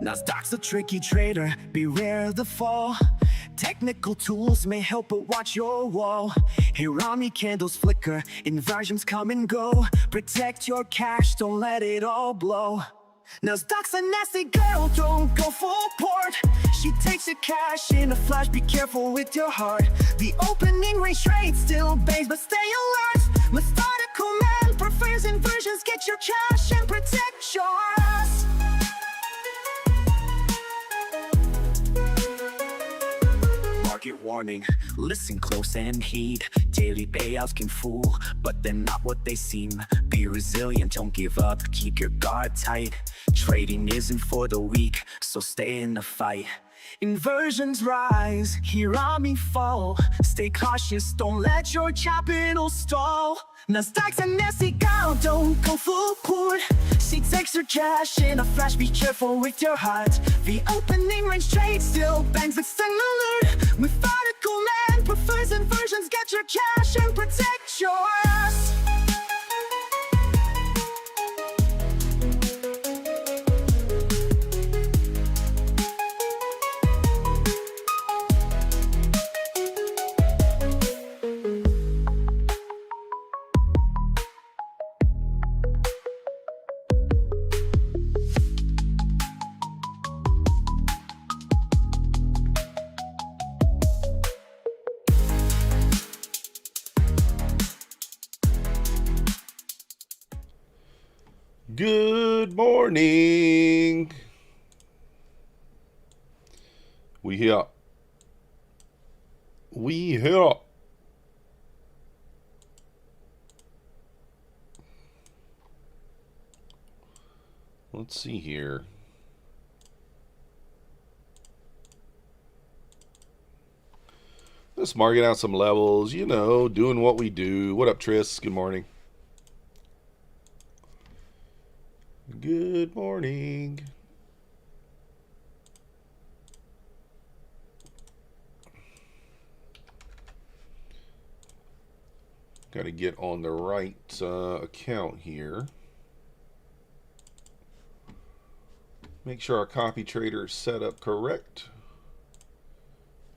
Nasdaq's a tricky trader, beware the fall. Technical tools may help, but watch your wall. Hirami candles flicker, inversions come and go. Protect your cash, don't let it all blow. Nasdaq's a nasty girl, don't go full port. She takes your cash in a flash, be careful with your heart. The opening range trade still bangs, but stay alert. Methodical man prefers inversions, get your cash and protect yours. Market warning, listen close and heed. Daily payouts can fool, but they're not what they seem. Be resilient, don't give up, keep your guard tight. Trading isn't for the weak, so stay in the fight. Inversions rise, Hirami fall. Stay cautious, don't let your capital stall. Nasdaq's a nasty girl, don't go full port. She takes her cash in a flash, be careful with your heart. The opening range trade still bangs, but stay alert. Methodical man prefers inversions, get your cash and protect yours. Good morning. We here. Let's see here. Let's market out some levels, you know, doing what we do. What up, Tris? Good morning. Good morning. Got to get on the right account here. Make sure our copy trader is set up correct.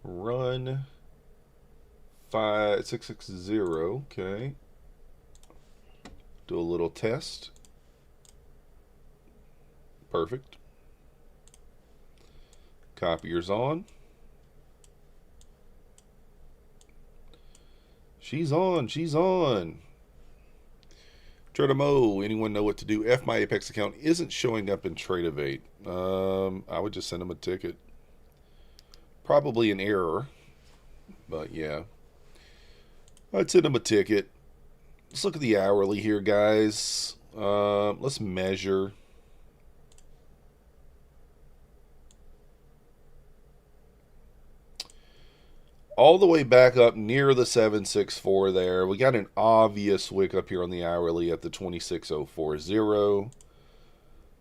Run 5660. Okay. Do a little test. Perfect. Copier's on. She's on. She's on. Trademo, anyone know what to do? If my Apex account isn't showing up in Tradeovate, I would just send them a ticket. Probably an error, but yeah. I'd send them a ticket. Let's look at the hourly here, guys. Let's measure. All the way back up near the 764 there. We got an obvious wick up here on the hourly at the 26040.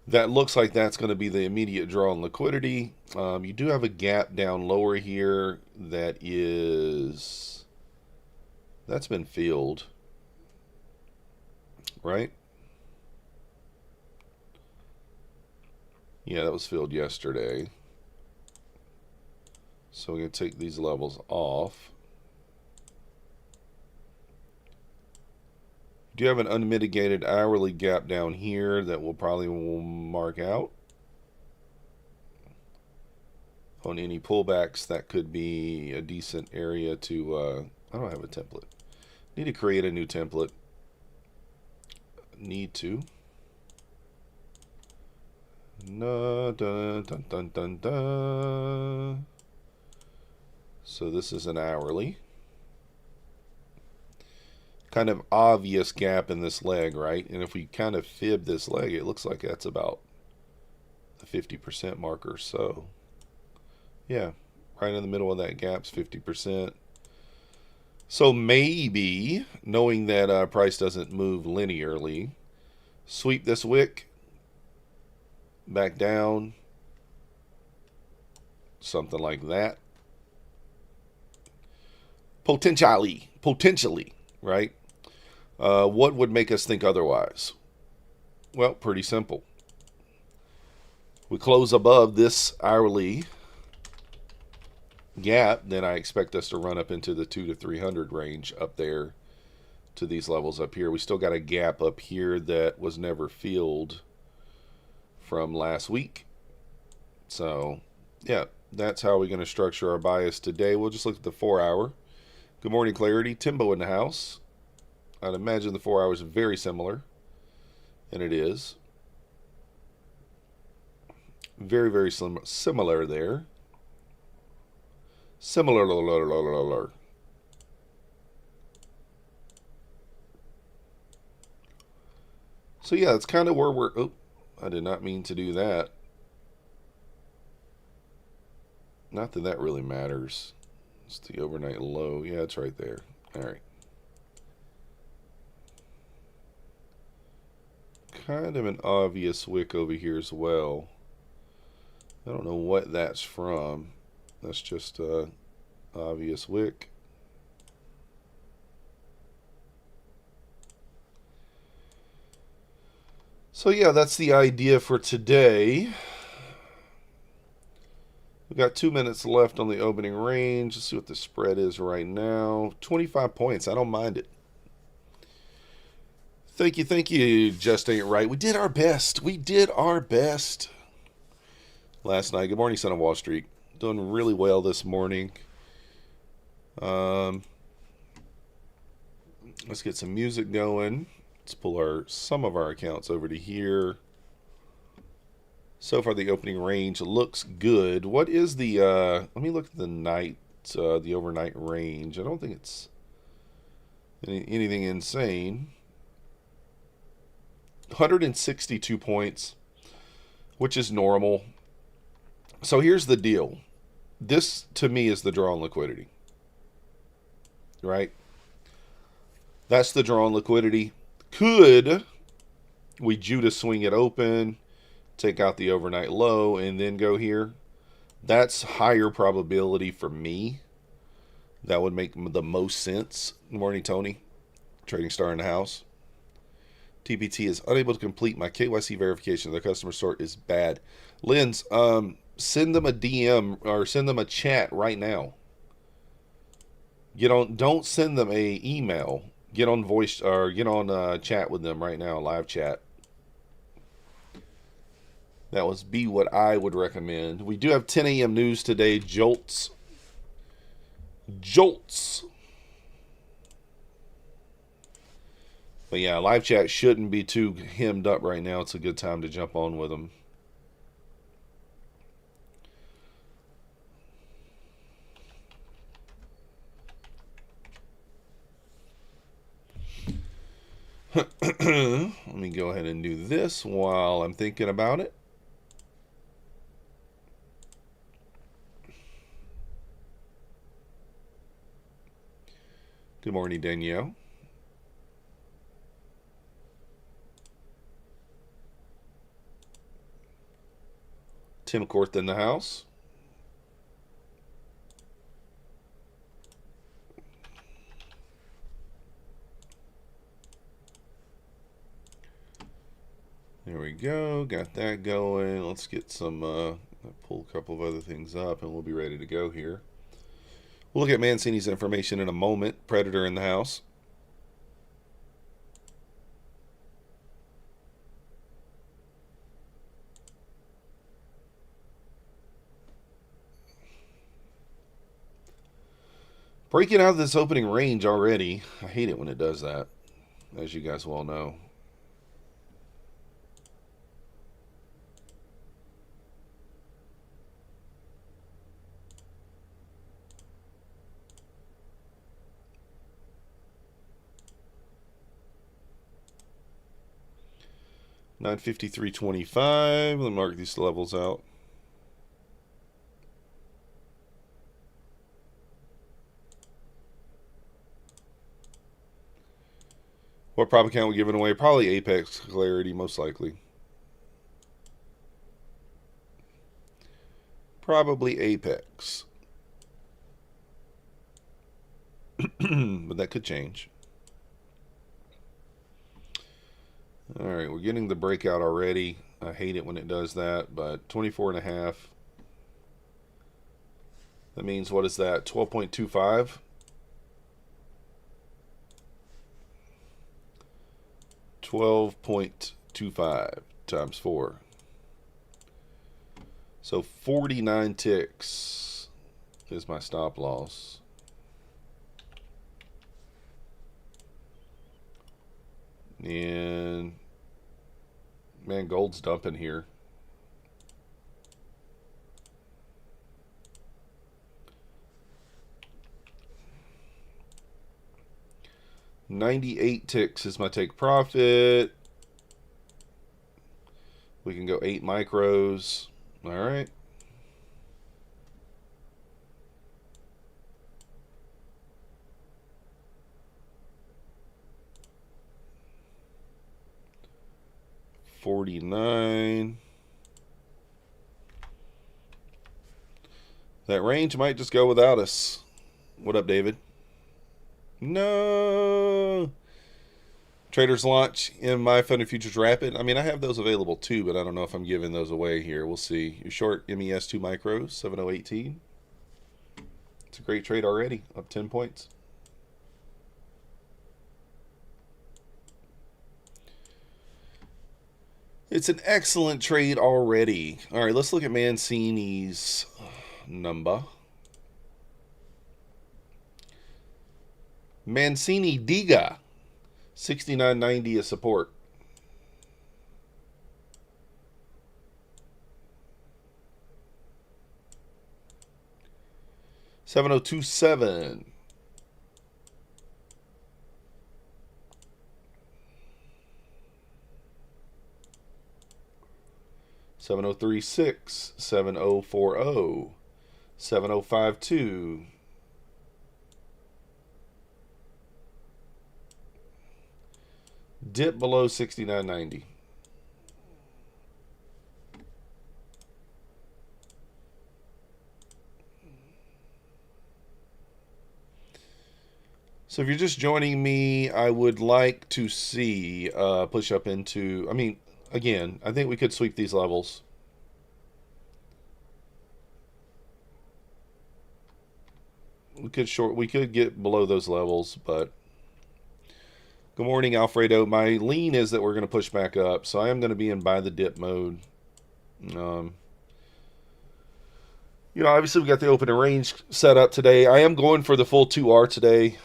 That looks like that's going to be the immediate draw on liquidity. You do have a gap down lower here that's been filled, right? Yeah, that was filled yesterday. So we're going to take these levels off. You do have an unmitigated hourly gap down here that we'll probably mark out. On any pullbacks, that could be a decent area to... I don't have a template. Need to create a new template. Need to. No, dun, dun, dun, dun, dun. So this is an hourly. Kind of obvious gap in this leg, right? And if we kind of fib this leg, it looks like that's about the 50% marker. So, yeah, right in the middle of that gap's 50%. So maybe, knowing that price doesn't move linearly, sweep this wick back down, something like that. Potentially, right? What would make us think otherwise? Well, pretty simple. We close above this hourly gap, then I expect us to run up into the 2 to 300 range up there to these levels up here. We still got a gap up here that was never filled from last week. So, yeah, that's how we're going to structure our bias today. We'll just look at the 4 hour. Good morning, Clarity. Timbo in the house. I'd imagine the 4 hours is very similar, and it is. Very, very similar there. Similar. So yeah, it's kind of where we're... Oh, I did not mean to do that. Not that that really matters. It's the overnight low. Yeah, it's right there. All right. Kind of an obvious wick over here as well. I don't know what that's from. That's just a obvious wick. So yeah, that's the idea for today. We've got 2 minutes left on the opening range. Let's see what the spread is right now. 25 points. I don't mind it. Thank you. Just ain't right. We did our best. Last night. Good morning, Son of Wall Street. Doing really well this morning. Let's get some music going. Let's pull some of our accounts over to here. So far, the opening range looks good. What is the, let me look at the night, the overnight range. I don't think it's anything insane. 162 points, which is normal. So here's the deal. This, to me, is the draw on liquidity. Right? That's the draw on liquidity. Could we Judas swing it open, take out the overnight low, and then go here? That's higher probability for me. That would make the most sense. Good morning, Tony. Trading Star in the house. TPT is unable to complete my KYC verification. The customer sort is bad. Linz, send them a DM or send them a chat right now. Don't send them a email. Get on voice or get on chat with them right now, live chat. That was what I would recommend. We do have 10 a.m. news today. Jolts. But yeah, live chat shouldn't be too hemmed up right now. It's a good time to jump on with them. Let me go ahead and do this while I'm thinking about it. Good morning, Danielle. Tim Korth in the house. There we go. Got that going. Let's get some, pull a couple of other things up and we'll be ready to go here. We'll look at Mancini's information in a moment. Predator in the house. Breaking out of this opening range already. I hate it when it does that, as you guys well know. $953.25. Let me mark these levels out. What prop account we giving away? Probably Apex Clarity, most likely. Probably Apex. But that could change. Alright, we're getting the breakout already. I hate it when it does that, but 24.5. That means, what is that? 12.25? 12.25 times 4. So 49 ticks is my stop loss. And man, gold's dumping here. $98 ticks is my take profit. We can go 8 micros. All right. $49. That range might just go without us. What up, David? No. Traders launch in my funded futures rapid. I mean, I have those available too, but I don't know if I'm giving those away here. We'll see. You're short MES 2 micros, 7018. It's a great trade already, up 10 points. It's an excellent trade already. All right, let's look at Mancini's number. Mancini Diga, 69.90 is support. $7027. $7036, 7040, 7052. Dip below 69.90. So if you're just joining me, I would like to see push up into, I mean, again, I think we could sweep these levels. We could get below those levels, but good morning, Alfredo. My lean is that we're going to push back up, so I am going to be in buy the dip mode. You know, obviously we got the open and range set up today. I am going for the full 2R today.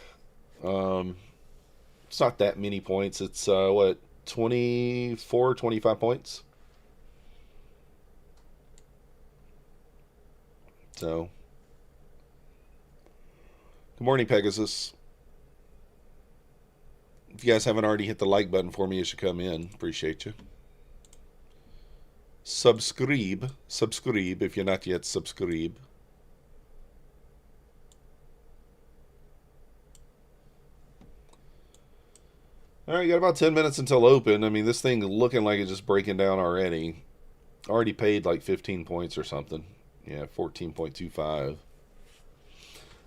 It's not that many points. It's what, 24, 25 points. So, good morning, Pegasus. If you guys haven't already hit the like button for me, you should come in. Appreciate you. Subscribe if you're not yet subscribed. All right, got about 10 minutes until open. I mean, this thing looking like it's just breaking down already. Already paid like 15 points or something. Yeah, 14.25.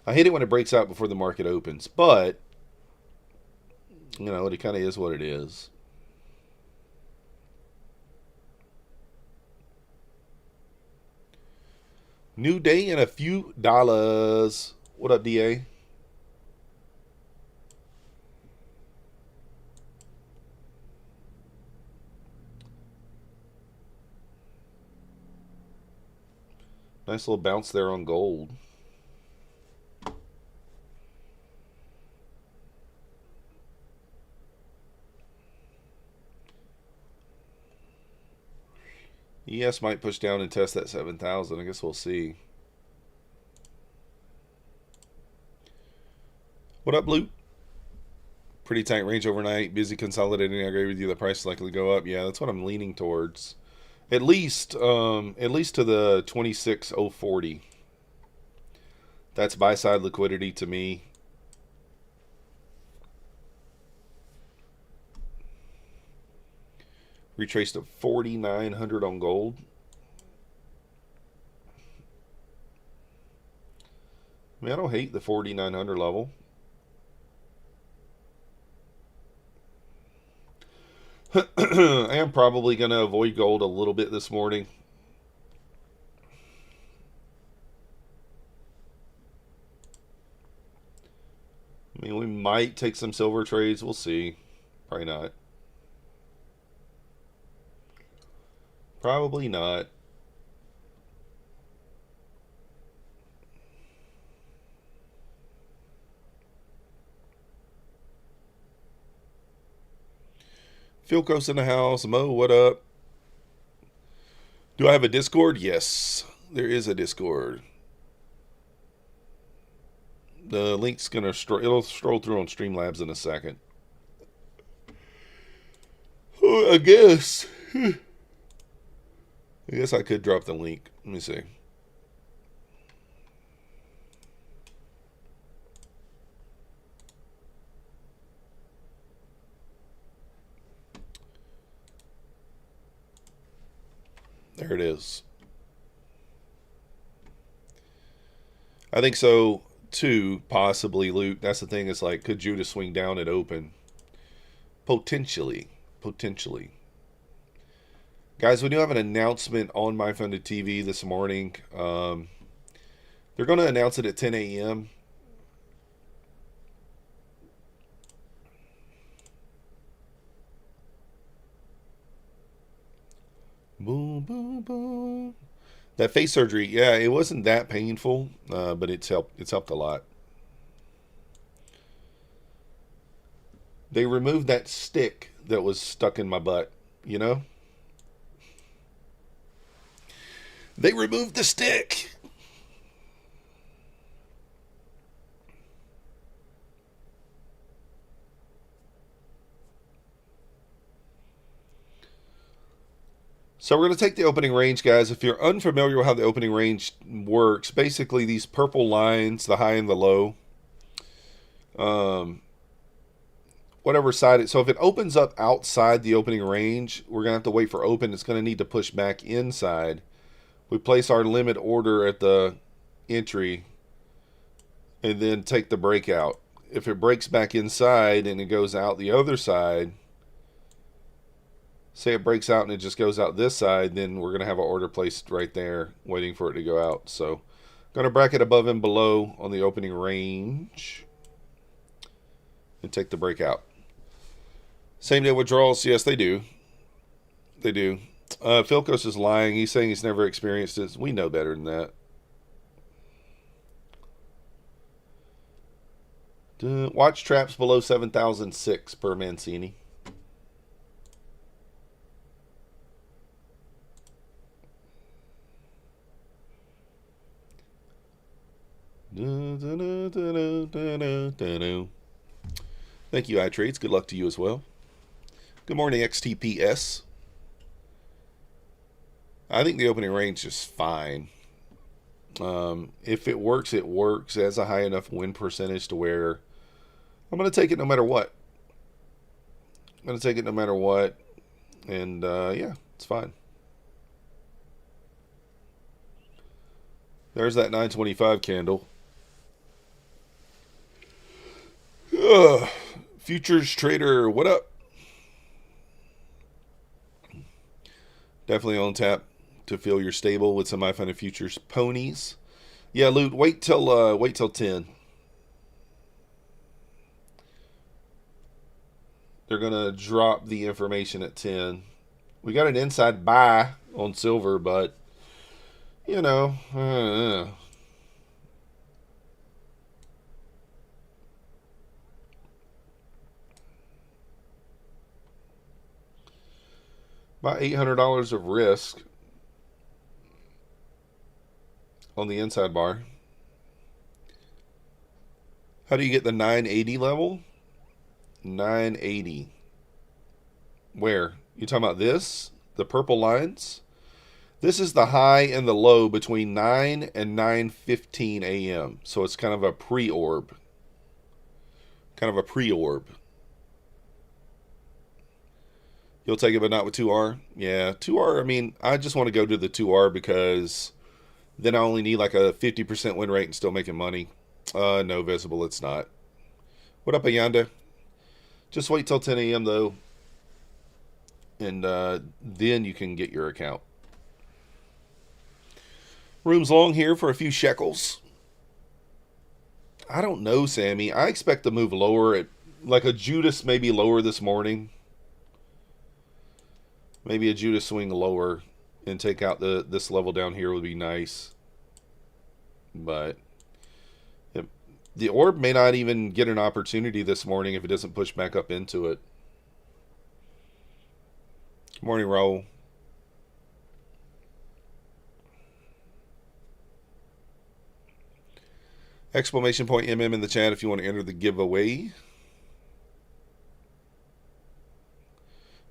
I hate it when it breaks out before the market opens, but you know, it kind of is what it is. New day and a few dollars. What up, DA? Nice little bounce there on gold. ES might push down and test that 7,000. I guess we'll see. What up, Blue? Pretty tight range overnight. Busy consolidating. I agree with you. The price is likely to go up. Yeah, that's what I'm leaning towards. At least to the 26,040. That's buy side liquidity to me. Retraced to 4,900 on gold. I mean, I don't hate the 4,900 level. I am probably going to avoid gold a little bit this morning. I mean, we might take some silver trades. We'll see. Probably not. Probably not. Philco's in the house. Mo, what up? Do I have a Discord? Yes, there is a Discord. The link's gonna it'll stroll through on Streamlabs in a second. Oh, I guess I could drop the link. Let me see. There it is. I think so too, possibly, Luke. That's the thing. It's like, could Judah swing down at open? Potentially. Guys, we do have an announcement on My Funded TV this morning. They're going to announce it at 10 a.m. Boom, boom, boom. That face surgery, yeah, it wasn't that painful, but it's helped. It's helped a lot. They removed that stick that was stuck in my butt, you know? They removed the stick. So we're going to take the opening range, guys. If you're unfamiliar with how the opening range works, basically these purple lines, the high and the low, whatever side it. So if it opens up outside the opening range, we're going to have to wait for open. It's going to need to push back inside. We place our limit order at the entry and then take the breakout. If it breaks back inside and it goes out the other side, say it breaks out and it just goes out this side, then we're going to have an order placed right there waiting for it to go out. So going to bracket above and below on the opening range and take the breakout. Same day withdrawals. Yes, they do. They do. Philcos is lying. He's saying he's never experienced this. We know better than that. Watch traps below 7,006 per Mancini. Thank you, iTrades. Good luck to you as well. Good morning, XTPS. I think the opening range is fine. If it works, it works. It has a high enough win percentage to where I'm going to take it no matter what. I'm going to take it no matter what. And, yeah, it's fine. There's that 925 candle. Futures trader, what up? Definitely on tap to fill your stable with some My Funded Futures ponies. Yeah, Loot, wait till 10. They're gonna drop the information at 10. We got an inside buy on silver, but you know, about $800 of risk on the inside bar. How do you get the 980 level? 980. Where? You talking about this? The purple lines? This is the high and the low between 9 and 9:15 a.m. So it's kind of a pre-orb. You'll take it, but not with 2R? Yeah, 2R, I mean, I just want to go to the 2R because then I only need like a 50% win rate and still making money. No, Visible, it's not. What up, Ayanda? Just wait till 10 a.m. though. and then you can get your account. Room's long here for a few shekels. I don't know, Sammy. I expect to move lower at like a Judas, maybe lower this morning. Maybe a Judas swing lower and take out this level down here would be nice. But the orb may not even get an opportunity this morning if it doesn't push back up into it. Good morning, Raul. Exclamation point MM in the chat if you want to enter the giveaway.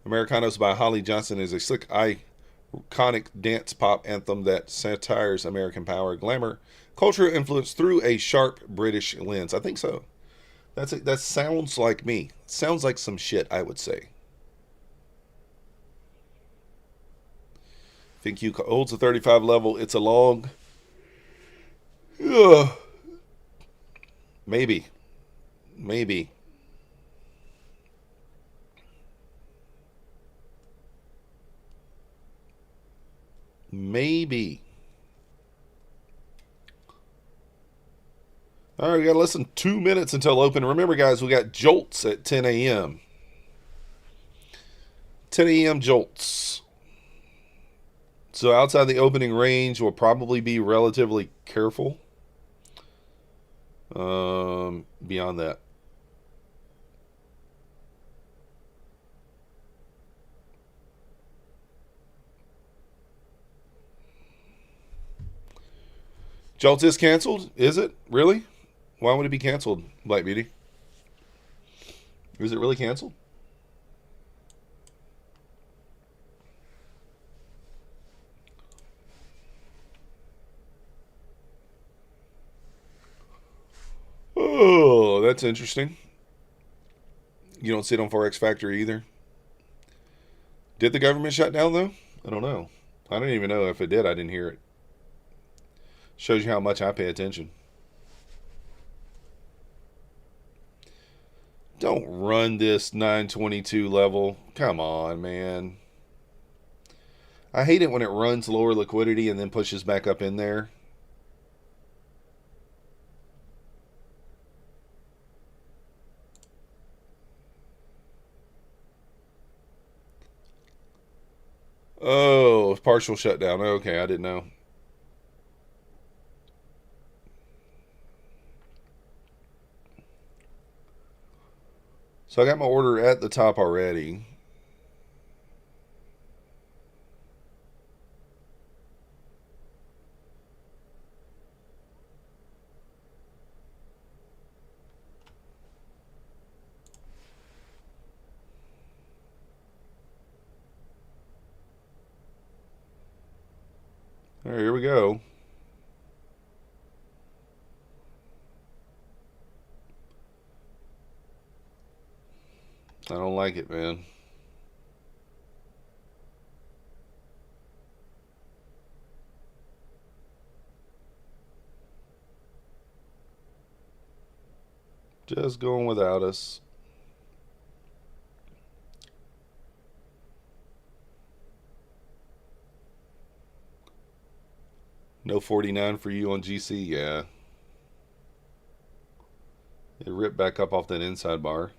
Americanos by Holly Johnson is a slick, iconic dance pop anthem that satires American power, glamour, cultural influence through a sharp British lens. I think so. That sounds like me. Sounds like some shit, I would say. Think you holds a 35 level. It's a log. Ugh. Maybe. Maybe. Maybe. All right, we got less than 2 minutes until open. Remember, guys, we got jolts at 10 a.m. 10 a.m. jolts. So outside the opening range, we'll probably be relatively careful. Beyond that. Jolt is canceled? Is it? Really? Why would it be canceled, Black Beauty? Is it really canceled? Oh, that's interesting. You don't see it on Forex Factory either. Did the government shut down, though? I don't know. I don't even know if it did. I didn't hear it. Shows you how much I pay attention. Don't run this 922 level. Come on, man. I hate it when it runs lower liquidity and then pushes back up in there. Oh, partial shutdown. Okay, I didn't know. So I got my order at the top already. All right, here we go. I don't like it, man. Just going without us. No 49 for you on GC, yeah. It ripped back up off that inside bar.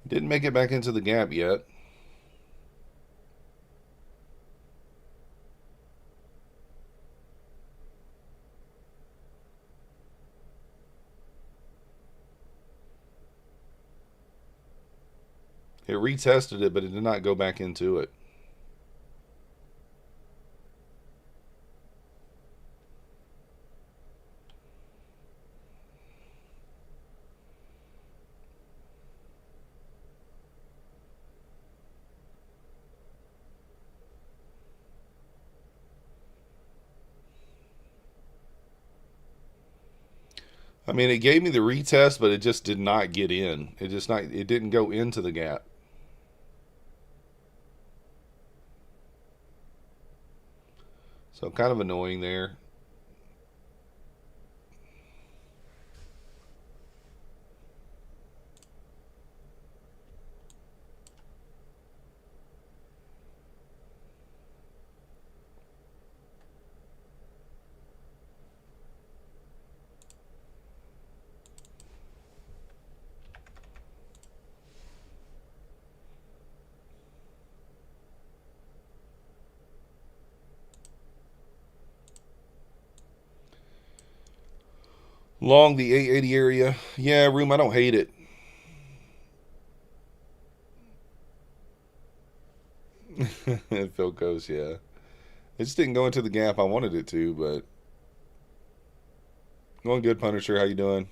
Didn't make it back into the gap yet. It retested it, but it did not go back into it. I mean, it gave me the retest, but it just did not get in. It didn't go into the gap. So kind of annoying there. Long the 880 area. Yeah, room, I don't hate it. Philco's, yeah. It just didn't go into the gap I wanted it to, but going good, Punisher. How you doing?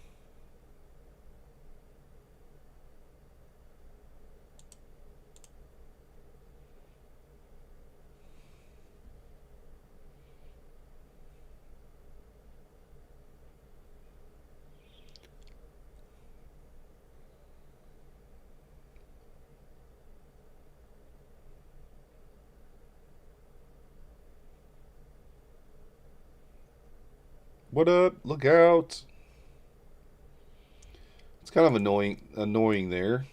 What up? Look out. It's kind of annoying there.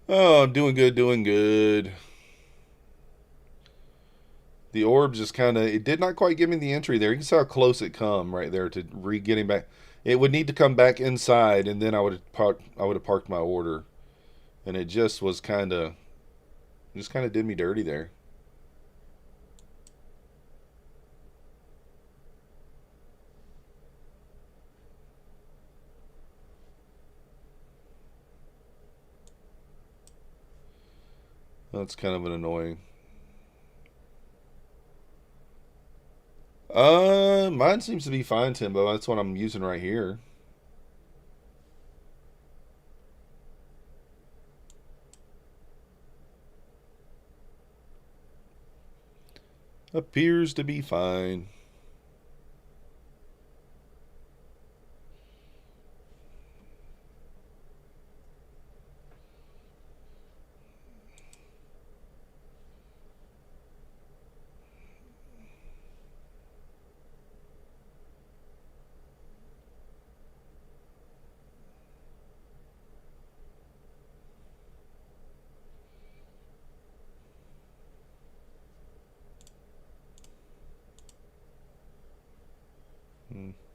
Oh, doing good, doing good. The orb just kind of, it did not quite give me the entry there. You can see how close it come right there to getting back. It would need to come back inside, and then I would have parked my order, and it just was just kind of did me dirty there. That's kind of an annoying. Mine seems to be fine, Timbo. That's what I'm using right here. Appears to be fine.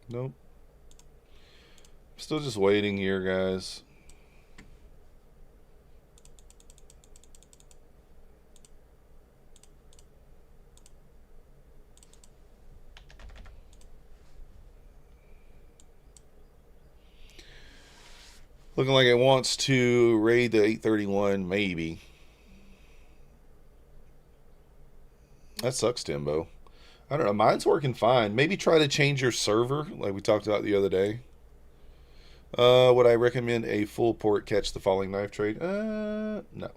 Nope. Still just waiting here, guys. Looking like it wants to raid the 831, maybe. That sucks, Timbo. I don't know. Mine's working fine. Maybe try to change your server, like we talked about the other day. Would I recommend a full port catch the falling knife trade? No.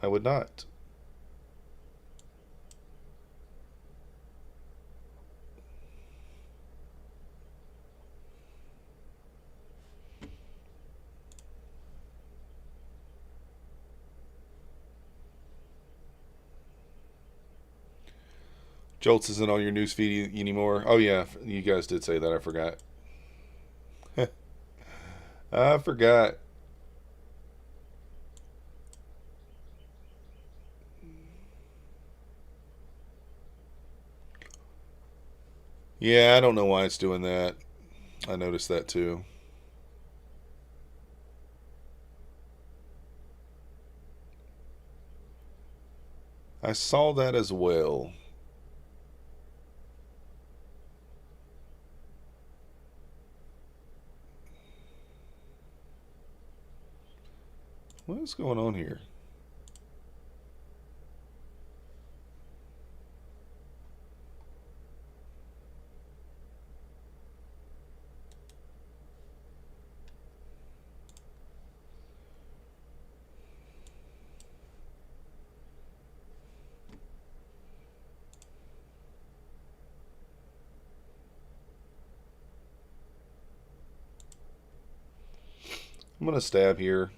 I would not. Jolts isn't on your newsfeed anymore. Oh yeah, you guys did say that. I forgot. I forgot. Yeah, I don't know why it's doing that. I noticed that too. I saw that as well. What is going on here? I'm going to stab here.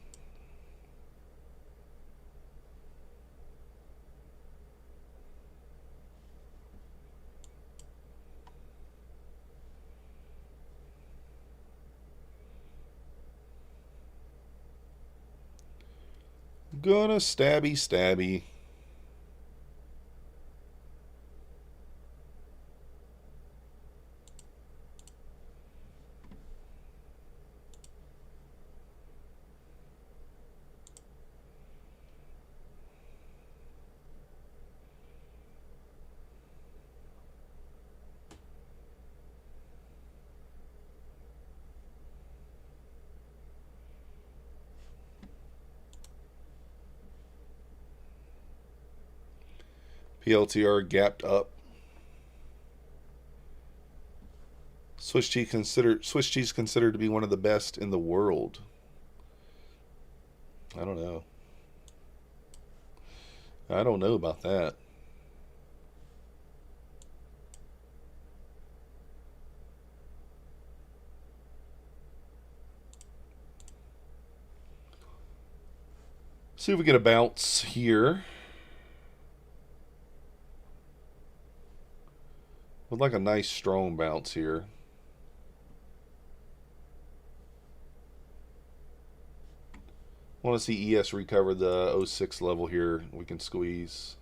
Gonna stabby stabby. PLTR gapped up. Swiss cheese considered to be one of the best in the world. I don't know. I don't know about that. See if we get a bounce here. Would like a nice strong bounce here. Want to see ES recover the 06 level here. We can squeeze.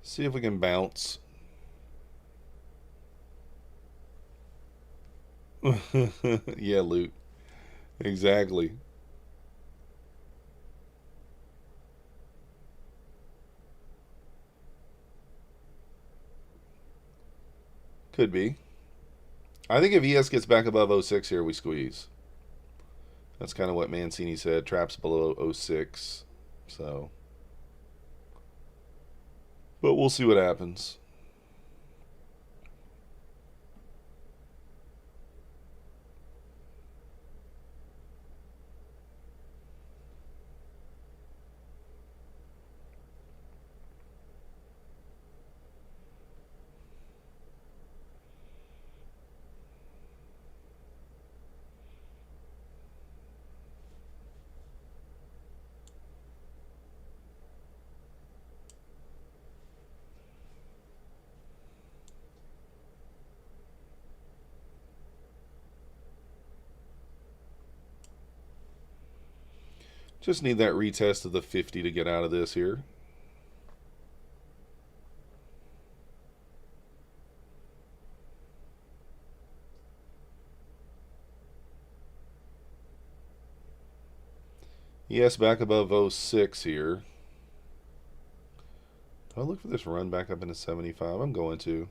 See if we can bounce. Yeah, loot. Exactly. Could be. I think if ES gets back above 06 here, we squeeze. That's kind of what Mancini said. Traps below 06. So. But we'll see what happens. Just need that retest of the 50 to get out of this here. Yes, back above 06 here. Do I look for this run back up into 75? I'm going to.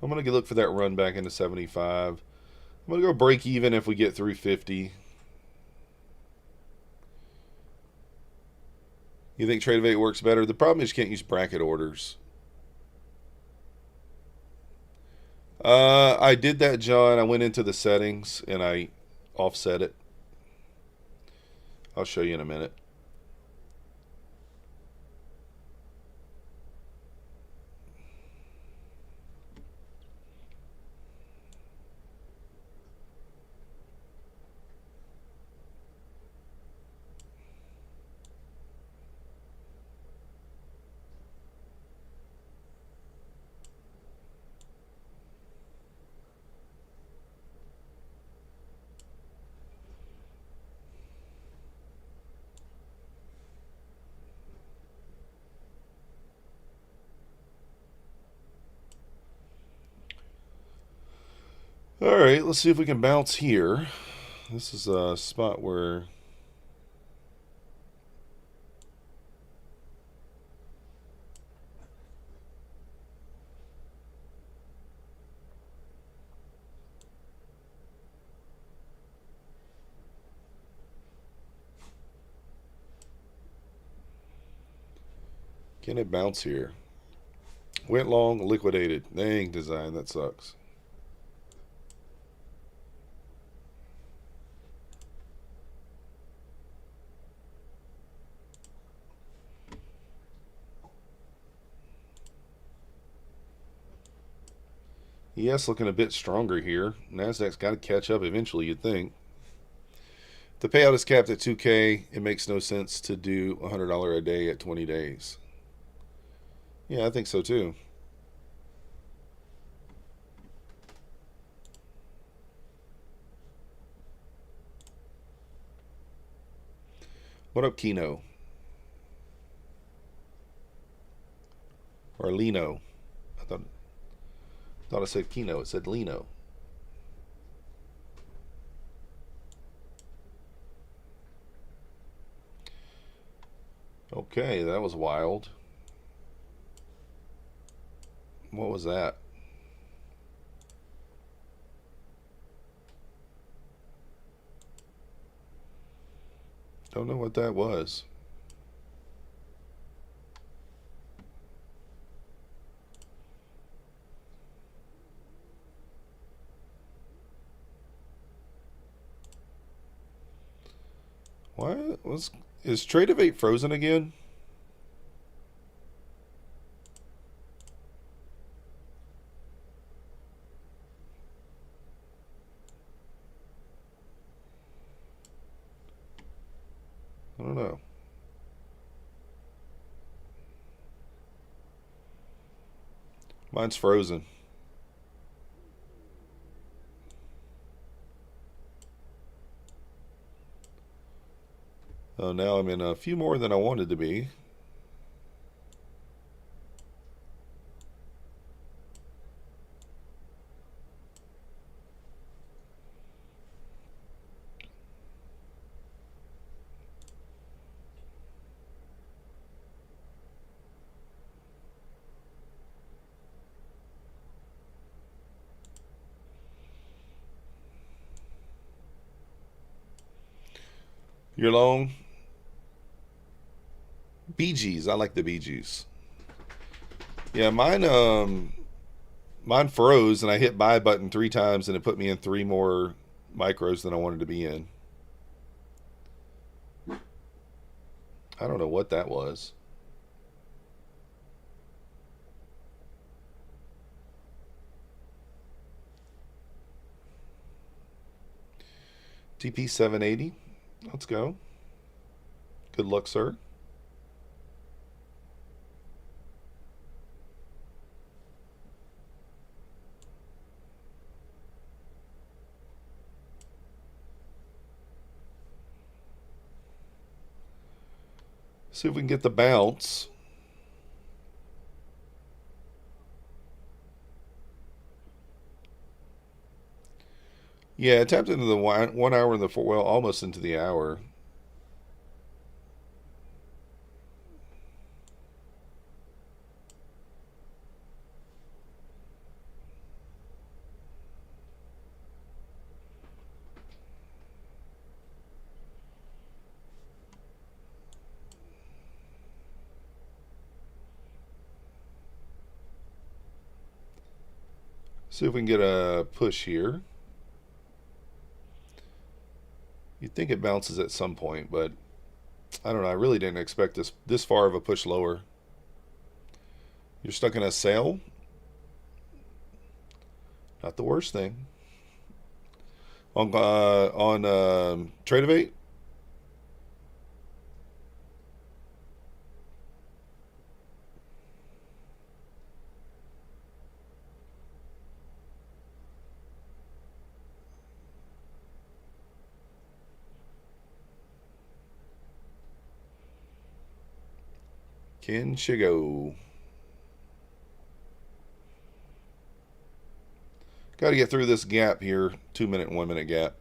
I'm going to look for that run back into 75. I'm going to go break even if we get through 50. You think Trade of 8 works better? The problem is you can't use bracket orders. I did that, John. I went into the settings and I offset it. I'll show you in a minute. All right, let's see if we can bounce here. This is a spot where can it bounce here? Went long, liquidated. Dang, design, that sucks. ES looking a bit stronger here. Nasdaq's got to catch up eventually, you'd think. The payout is capped at 2K. It makes no sense to do $100 a day at 20 days. Yeah, I think so too. What up, Kino? Or Lino? I thought I said Kino. It said Lino. Okay, that was wild. What was that? Don't know what that was. Is Trade of 8 frozen again? I don't know. Mine's frozen. Oh, now I'm in a few more than I wanted to be. You're long. BGs. I like the BGs. Yeah, mine froze and I hit buy button 3 times and it put me in 3 more micros than I wanted to be in. I don't know what that was. TP 780. Let's go. Good luck, sir. See if we can get the bounce. Yeah, it tapped into the 1 hour and the 4, well, almost into the hour. See if we can get a push here. You'd think it bounces at some point, but I don't know. I really didn't expect this far of a push lower. You're stuck in a sale. Not the worst thing. On Trade of 8. Can she go? Got to get through this gap here. 2 minute and 1 minute gap.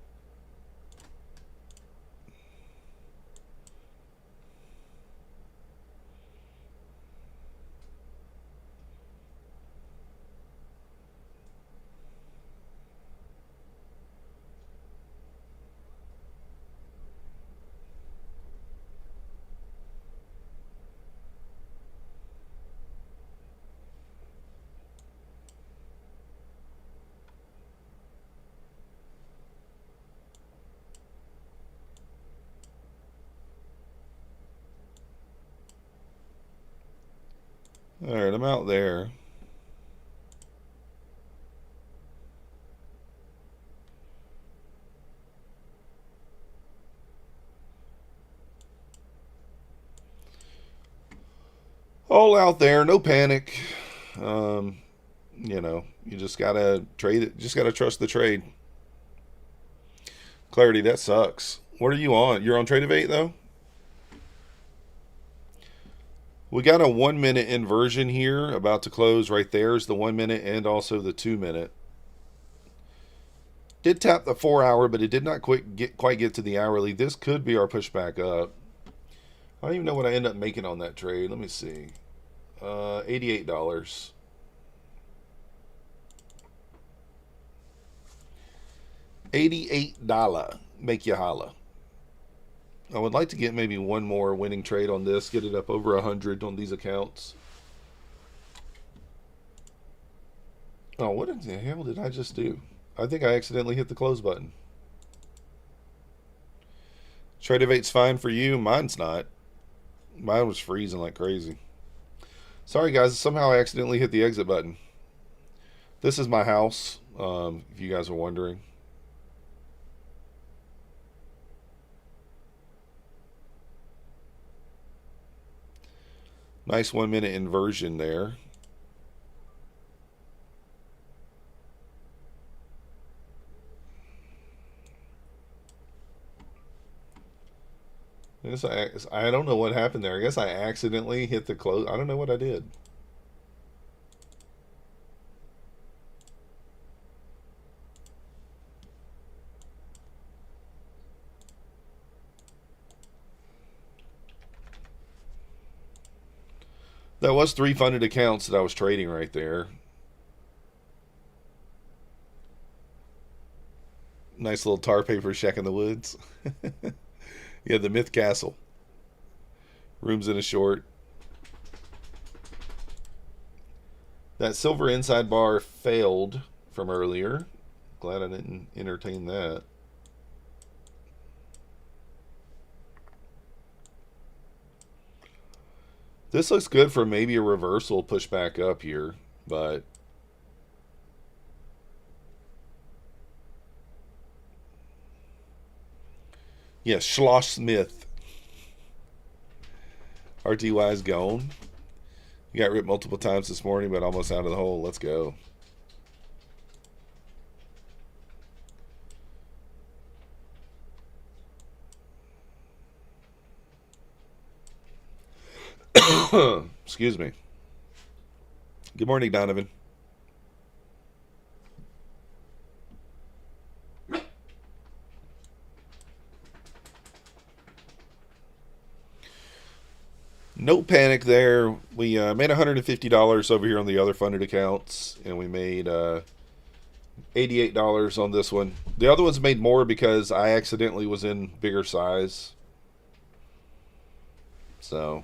All right, I'm out there. All out there, no panic. You know, you just gotta trade it. Just gotta trust the trade. Clarity, that sucks. What are you on? You're on Tradeovate though. We got a 1 minute inversion here about to close. Right there is the 1 minute and also the 2 minute. Did tap the 4 hour, but it did not quite get to the hourly. This could be our pushback up. I don't even know what I end up making on that trade. Let me see. $88. $88. Make you holla. I would like to get maybe one more winning trade on this. Get it up over 100 on these accounts. Oh, what in the hell did I just do? I think I accidentally hit the close button. Tradeovate's fine for you. Mine's not. Mine was freezing like crazy. Sorry, guys. Somehow I accidentally hit the exit button. This is my house, if you guys are wondering. Nice 1 minute inversion there. I don't know what happened there. I guess I accidentally hit the close. I don't know what I did. That was 3 funded accounts that I was trading right there. Nice little tar paper shack in the woods. Yeah, the Myth Castle. Rooms in a short. That silver inside bar failed from earlier. Glad I didn't entertain that. This looks good for maybe a reversal push back up here, but yeah, Schloss Smith. RTY's gone. You got ripped multiple times this morning, but almost out of the hole. Let's go. Excuse me. Good morning, Donovan. No panic there. We made $150 over here on the other funded accounts, and we made $88 on this one. The other ones made more because I accidentally was in bigger size. So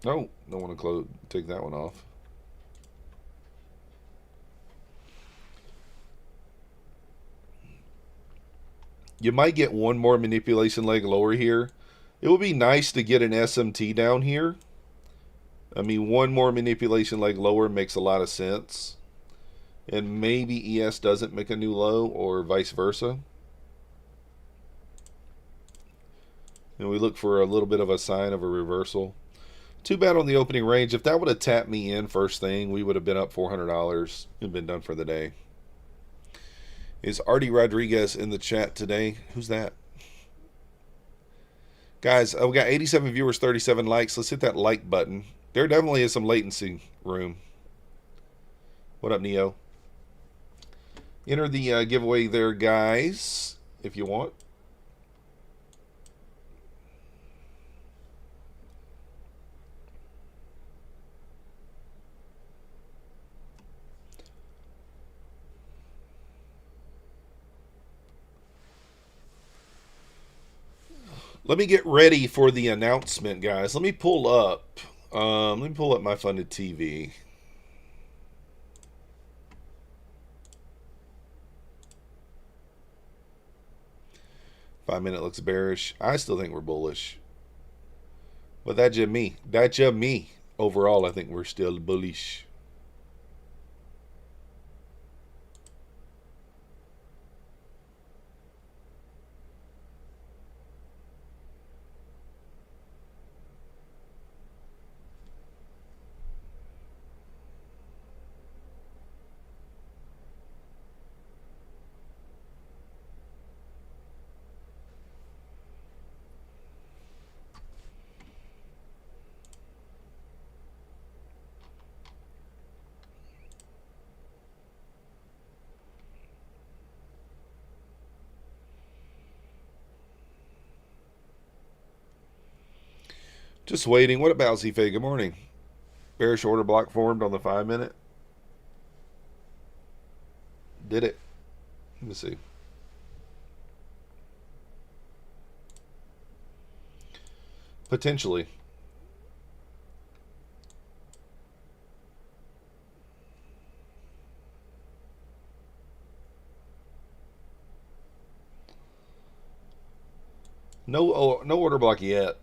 no, don't want to take that one off. You might get one more manipulation leg lower here. It would be nice to get an SMT down here. I mean, one more manipulation leg lower makes a lot of sense. And maybe ES doesn't make a new low or vice versa. And we look for a little bit of a sign of a reversal. Too bad on the opening range. If that would have tapped me in first thing, we would have been up $400 and been done for the day. Is Artie Rodriguez in the chat today? Who's that? Guys, we got 87 viewers, 37 likes. Let's hit that like button. There definitely is some latency room. What up, Neo? Enter the giveaway there, guys, if you want. Let me get ready for the announcement, guys. Let me pull up my funded TV. 5-minute looks bearish. I still think we're bullish. But that's just me. That's just me. Overall, I think we're still bullish. Just waiting. What about ZFA? Good morning. Bearish order block formed on the 5-minute. Did it? Let me see. Potentially. No order block yet.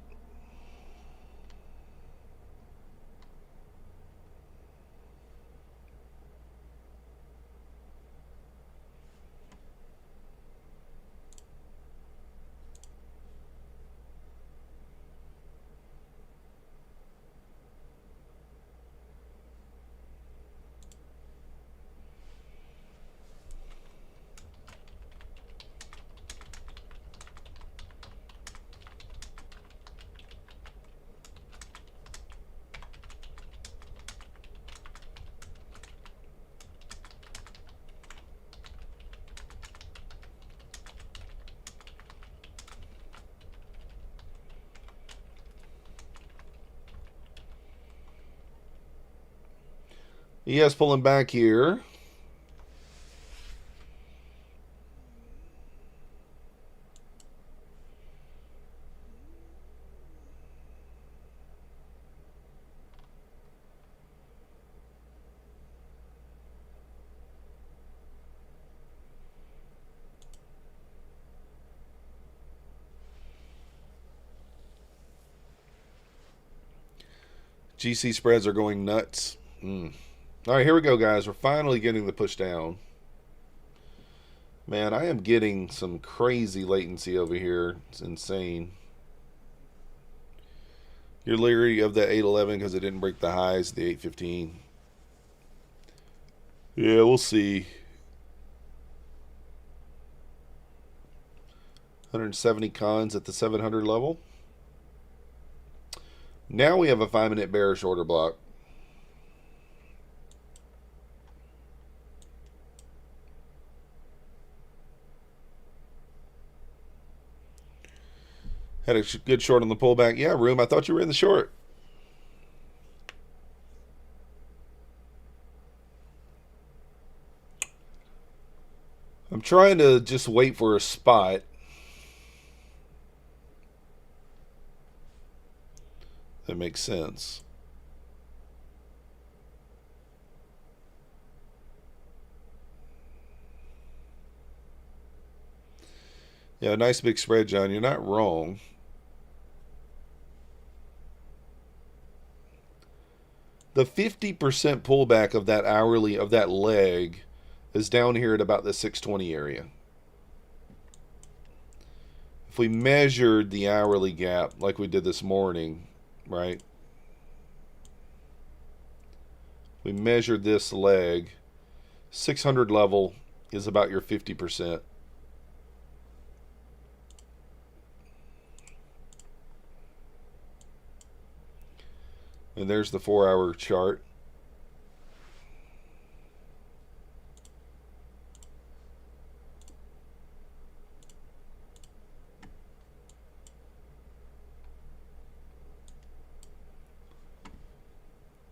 ES pulling back here. GC spreads are going nuts. All right, here we go, guys. We're finally getting the push down. Man, I am getting some crazy latency over here. It's insane. You're leery of that 811 because it didn't break the highs, the 815. Yeah, we'll see. 170 cons at the 700 level. Now we have a 5-minute bearish order block. Had a good short on the pullback. Yeah, Room, I thought you were in the short. I'm trying to just wait for a spot. That makes sense. Yeah, nice big spread, John. You're not wrong. The 50% pullback of that hourly, of that leg, is down here at about the 620 area. If we measured the hourly gap like we did this morning, right? We measured this leg. 600 level is about your 50%. And there's the 4-hour chart.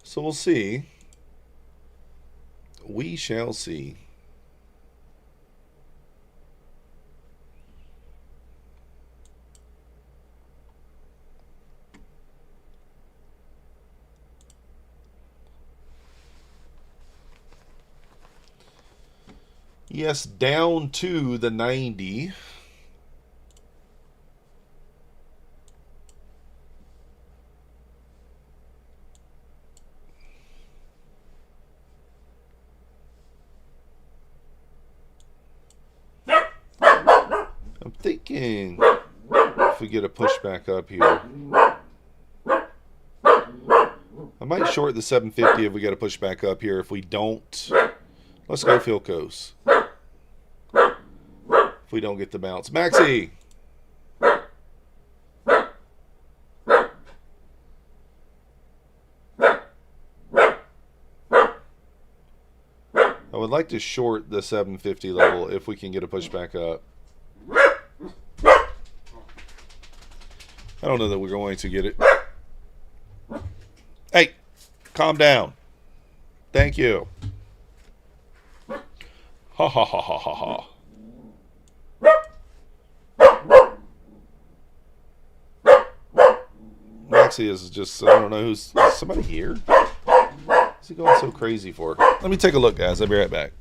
So we'll see. We shall see. Yes, down to the 90. thinking if we get a pushback up here, I might short the 750 if we get a pushback up here. If we don't, let's go Philcos. If we don't get the bounce. Maxi! I would like to short the 750 level if we can get a pushback up. I don't know that we're going to get it. Hey, calm down. Thank you. Ha ha ha ha ha ha. Maxie is just, I don't know is somebody here? What's he going so crazy for? Let me take a look, guys. I'll be right back.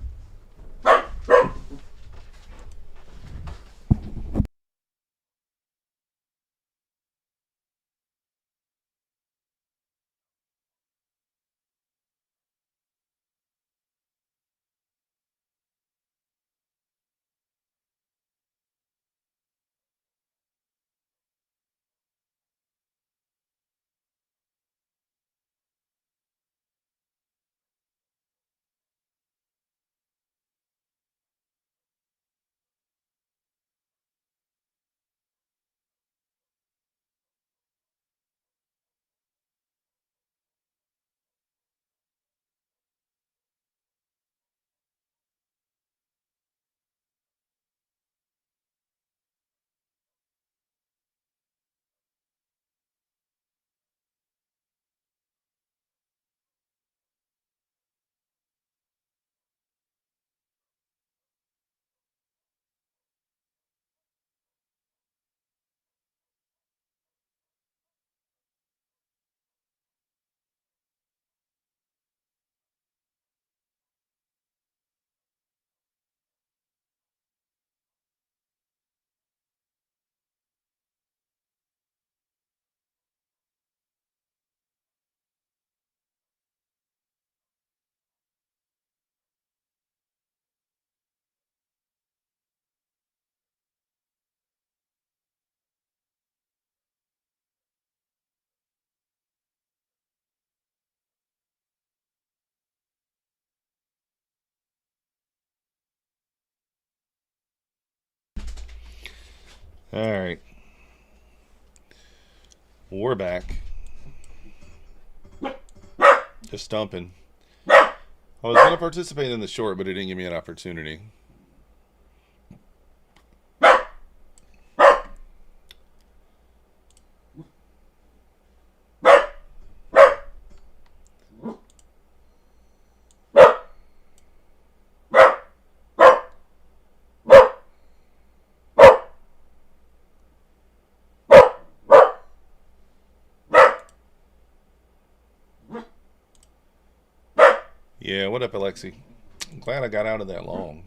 All right. We're back. Just dumping. I was going to participate in the short, but it didn't give me an opportunity. Yeah, what up, Alexi? I'm glad I got out of that long.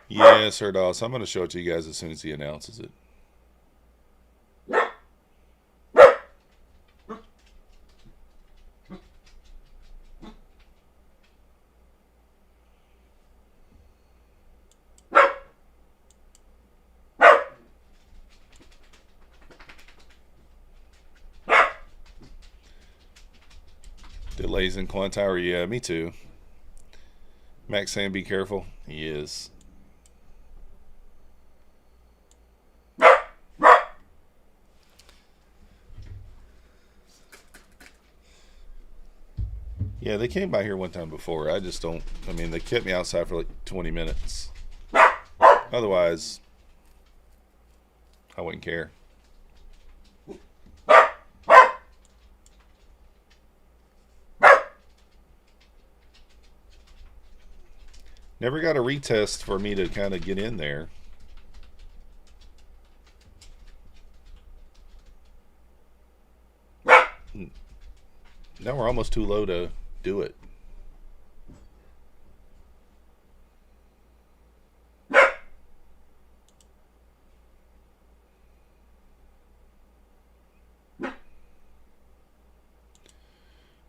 Yes, Sir Doss. I'm going to show it to you guys as soon as he announces it. Delays in Quantower? Yeah, me too. Max saying be careful. He is. Yeah, they came by here one time before. I just don't, I mean, they kept me outside for like 20 minutes. Otherwise, I wouldn't care. Never got a retest for me to kind of get in there. Now we're almost too low to do it.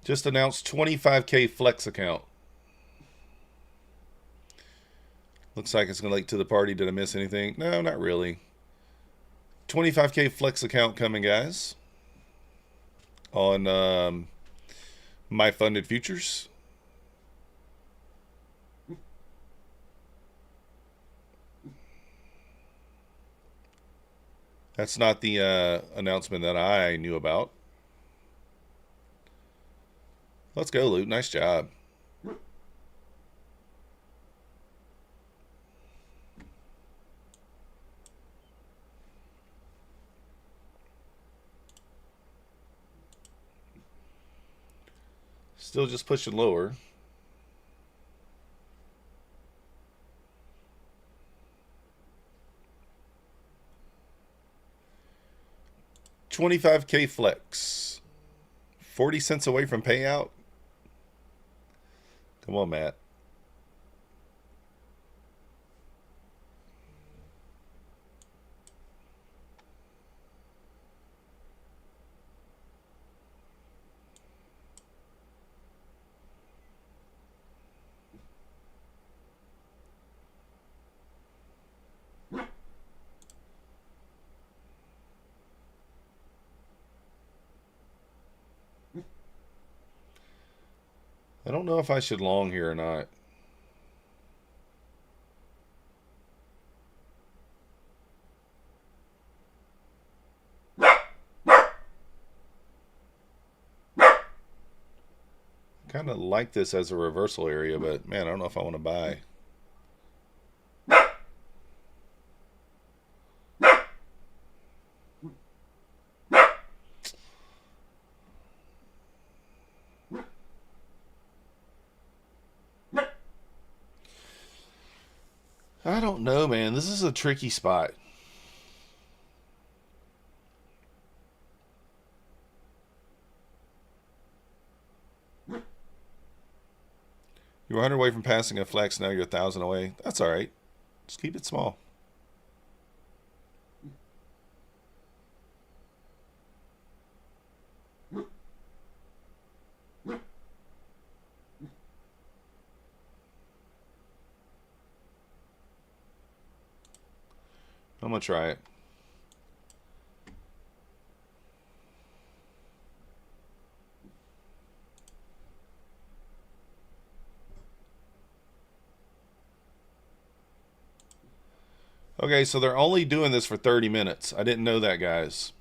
Just announced 25K flex account. Looks like it's going to late to the party. Did I miss anything? No, not really. 25K flex account coming, guys. On my funded futures. That's not the announcement that I knew about. Let's go, Luke. Nice job. Still just pushing lower. $25K flex. 40 cents away from payout. Come on, Matt. I don't know if I should long here or not. Kind of like this as a reversal area, but man, I don't know if I want to buy. I don't know, man. This is a tricky spot. You're 100 away from passing a flex. Now you're 1,000 away. That's all right. Just keep it small. I'm going to try it. Okay, so they're only doing this for 30 minutes. I didn't know that, guys.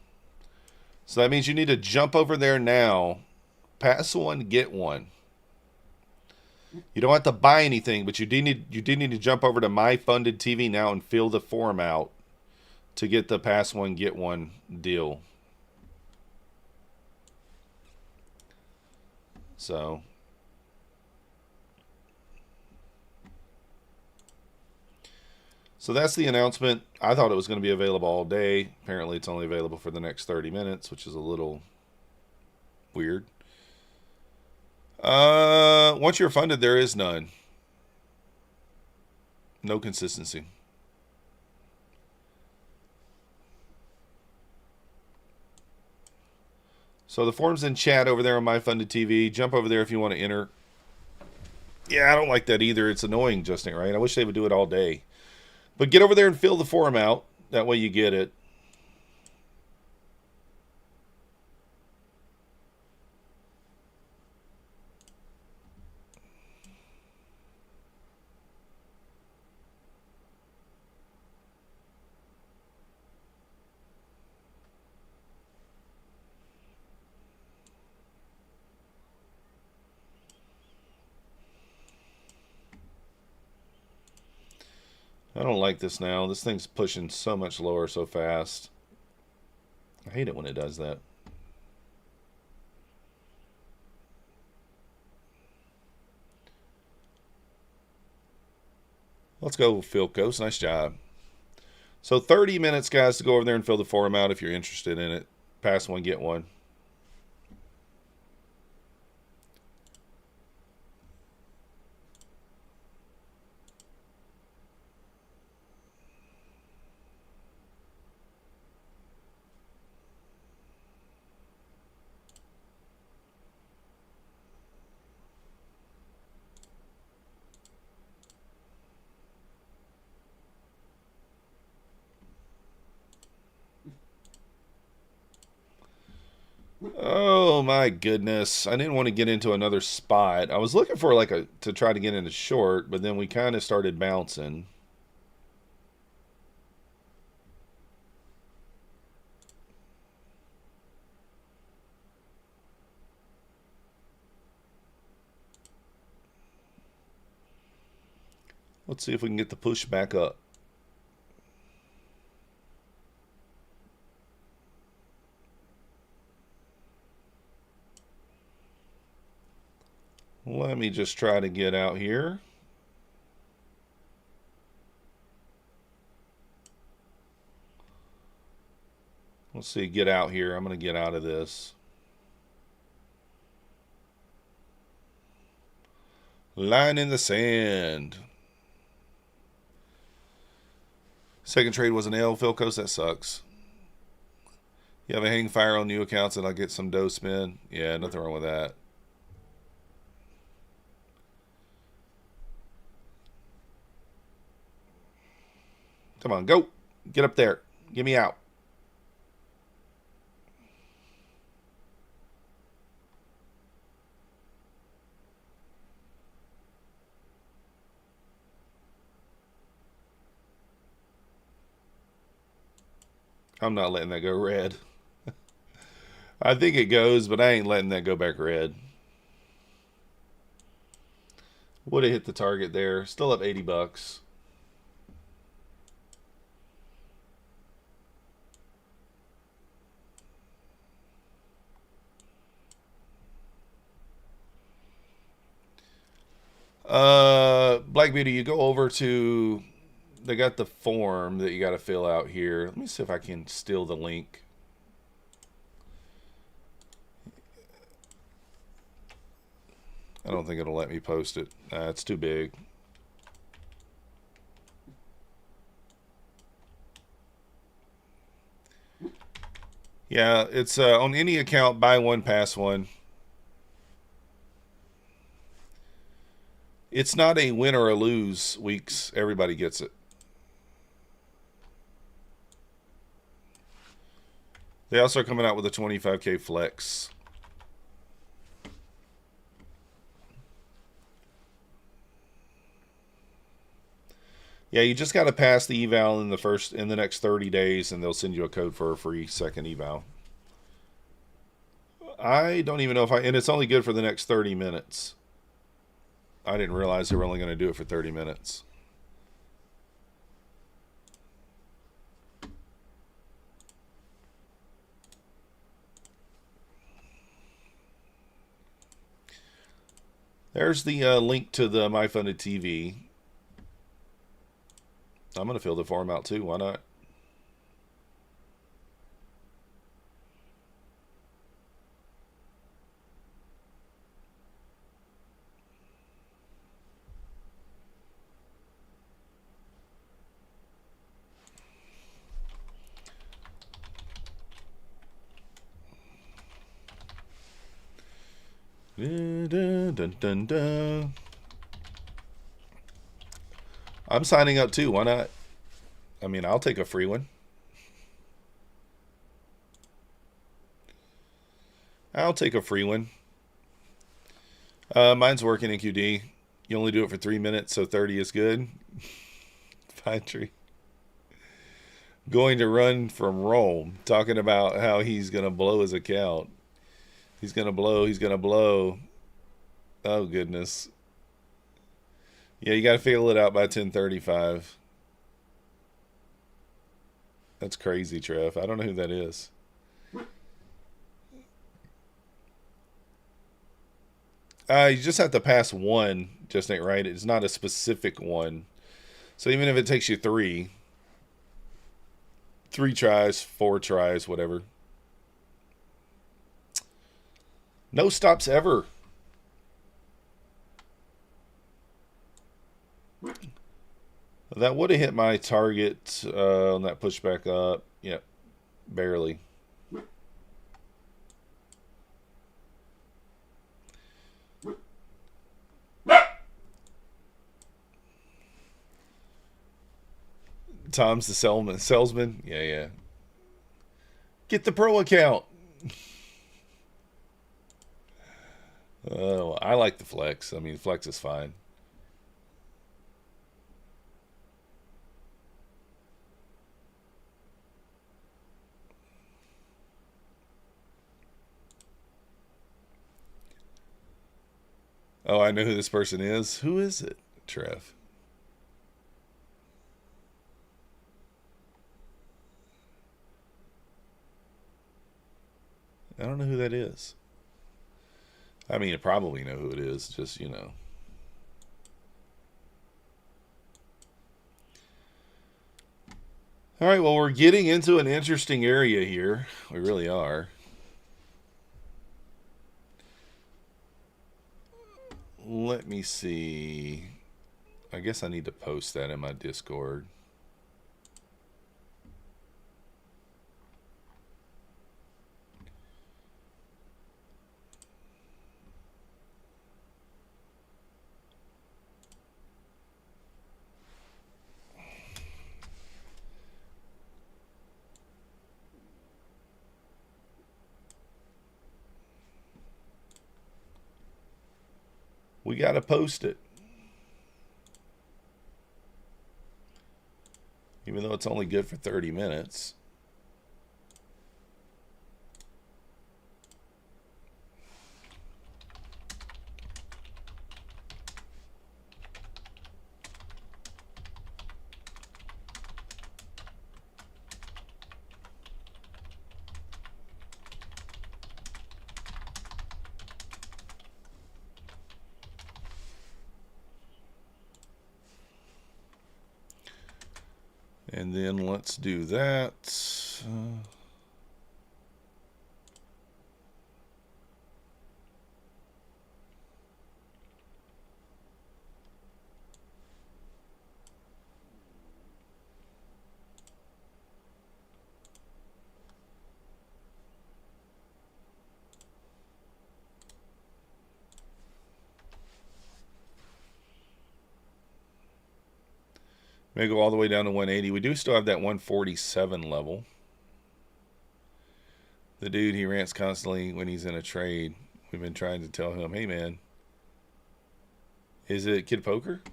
So that means you need to jump over there now. Pass one, get one. You don't have to buy anything, but you do need to jump over to My Funded TV now and fill the form out to get the pass one, get one deal. So that's the announcement. I thought it was going to be available all day. Apparently it's only available for the next 30 minutes, which is a little weird. Once you're funded, there is none. No consistency. So the form's in chat over there on My Funded TV. Jump over there if you want to enter. Yeah, I don't like that either. It's annoying, Justin, right? I wish they would do it all day. But get over there and fill the form out. That way you get it. I don't like this now. This thing's pushing so much lower so fast. I hate it when it does that. Let's go, Philcos. Nice job. So 30 minutes, guys, to go over there and fill the form out if you're interested in it. Pass one, get one. Oh my goodness. I didn't want to get into another spot. I was looking for like to try to get into short, but then we kind of started bouncing. Let's see if we can get the push back up. Let me just try to get out here. Let's see, get out here. I'm going to get out of this. Line in the sand. Second trade was an L. Philcos, that sucks. You have a hang fire on new accounts and I'll get some dough spin. Yeah, nothing wrong with that. Come on, go. Get up there. Get me out. I'm not letting that go red. I think it goes, but I ain't letting that go back red. Would have hit the target there. Still up 80 bucks. Black Beauty, you go over to, they got the form that you got to fill out here. Let me see if I can steal the link. I don't think it'll let me post it. It's too big. Yeah, it's on any account, buy one, pass one. It's not a win or a lose weeks. Everybody gets it. They also are coming out with a 25K flex. Yeah, you just got to pass the eval in the next 30 days, and they'll send you a code for a free second eval. I don't even know if and it's only good for the next 30 minutes. I didn't realize they were only going to do it for 30 minutes. There's the link to the MyFunded TV. I'm going to fill the form out too. Why not? Dun, dun, dun, dun. I'm signing up too. Why not? I mean, I'll take a free one. I'll take a free one. Mine's working in QD. You only do it for 3 minutes, so 30 is good. Pine tree. Going to run from Rome. Talking about how he's going to blow his account. He's going to blow. He's going to blow. Oh, goodness. Yeah, you got to figure it out by 10:35. That's crazy, Trev. I don't know who that is. You just have to pass one, just ain't right. It's not a specific one. So even if it takes you 3 tries, 4 tries, whatever. No stops ever. That would have hit my target on that pushback up. Yep, barely. Tom's the salesman. Yeah. Get the pro account. Oh, I like the flex. I mean, flex is fine. Oh, I know who this person is. Who is it, Trev? I don't know who that is. I mean, I probably know who it is. Just, you know. All right, well, we're getting into an interesting area here. We really are. Let me see. I guess I need to post that in my Discord. We got to post it. Even though it's only good for 30 minutes. And then let's do that. May go all the way down to 180. We do still have that 147 level. The dude, he rants constantly when he's in a trade. We've been trying to tell him, hey man, is it Kid Poker?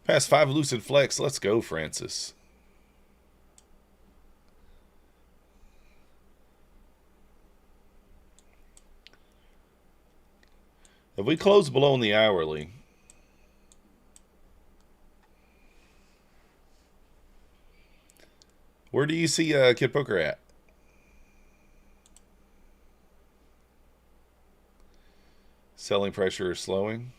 Past 5 Lucid Flex. Let's go, Francis. If we close below in the hourly, where do you see Kid Poker at? Selling pressure is slowing.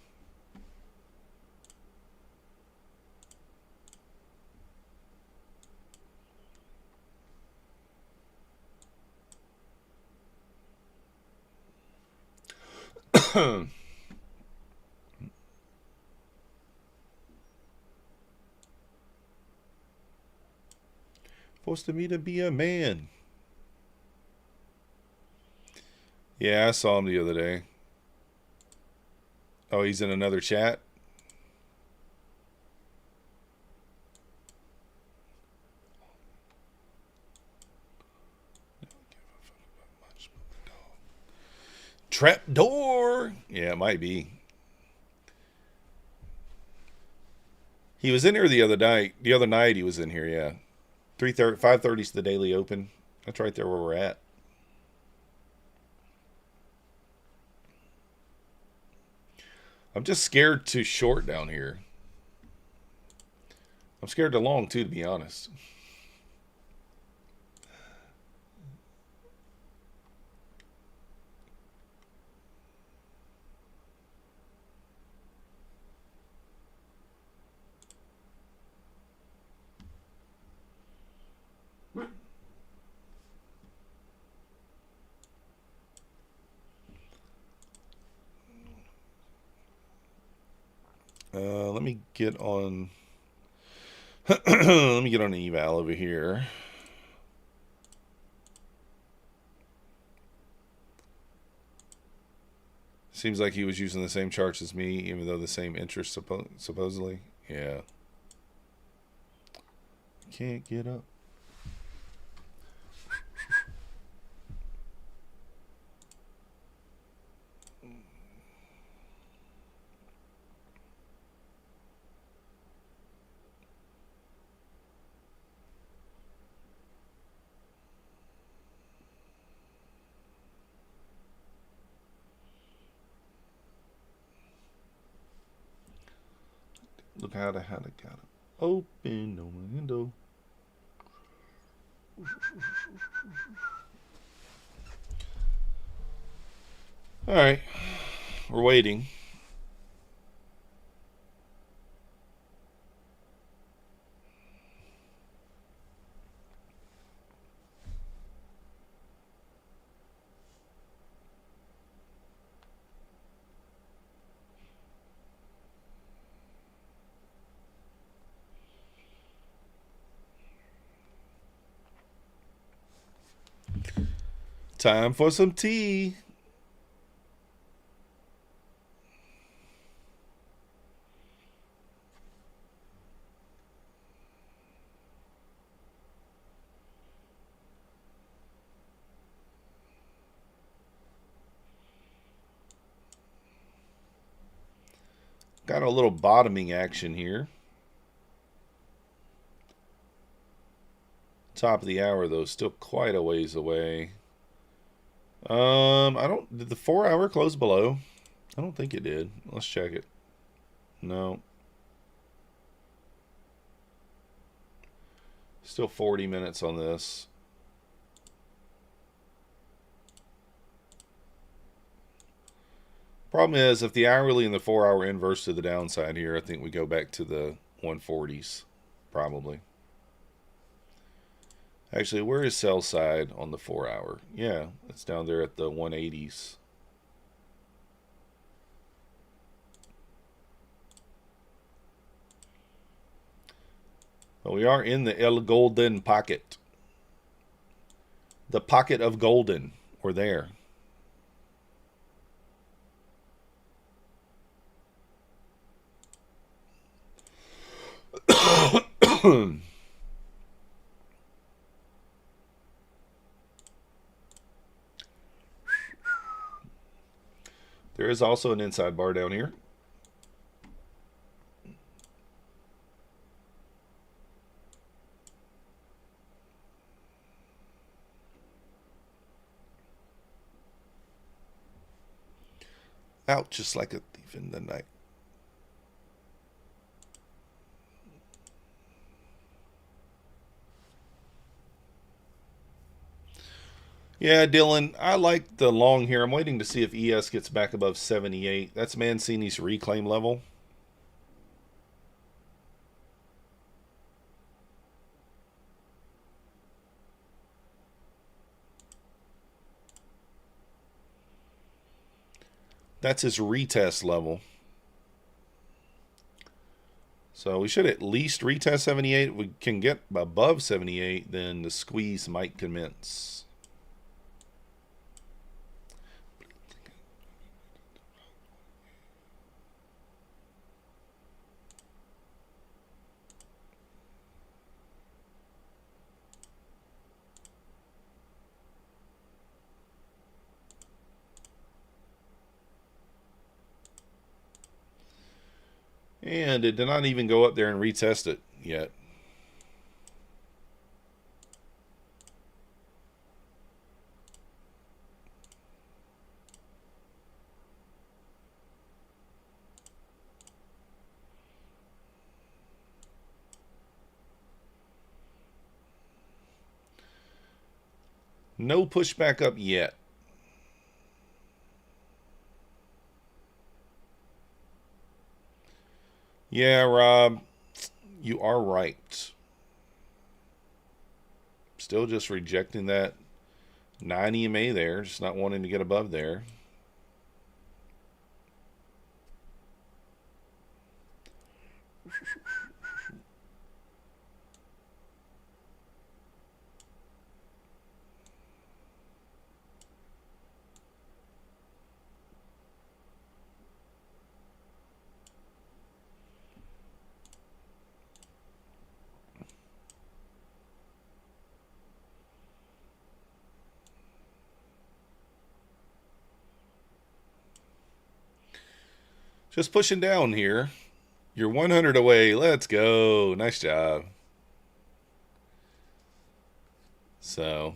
Forced me to be a man. Yeah, I saw him the other day. Oh, he's in another chat? Trap door. Yeah, it might be. He was in here the other night. The other night he was in here, yeah. 3:30, 5:30 is the daily open. That's right there where we're at. I'm just scared to short down here. I'm scared to long too, to be honest. Let me get on. Let me get on an eval over here. Seems like he was using the same charts as me, even though the same interest supposedly. Yeah. Can't get up. Look how to got it. Open no window. All right, we're waiting. Time for some tea. Got a little bottoming action here. Top of the hour though, still quite a ways away. I don't. Did the 4 hour close below? I don't think it did. Let's check it. No. Still 40 minutes on this. Problem is, if the hourly and the 4 hour inverse to the downside here, I think we go back to the 140s, probably. Actually, where is sell side on the 4 hour? Yeah, it's down there at the 180s. But we are in the El Golden pocket. The pocket of golden. We're there. There is also an inside bar down here. Out just like a thief in the night. Yeah, Dylan, I like the long here. I'm waiting to see if ES gets back above 78. That's Mancini's reclaim level. That's his retest level. So we should at least retest 78. If we can get above 78, then the squeeze might commence. And it did not even go up there and retest it yet. No pushback up yet. Yeah, Rob, you are right. Still just rejecting that 9 EMA there, just not wanting to get above there. Just pushing down here. You're 100 away. Let's go. Nice job. So,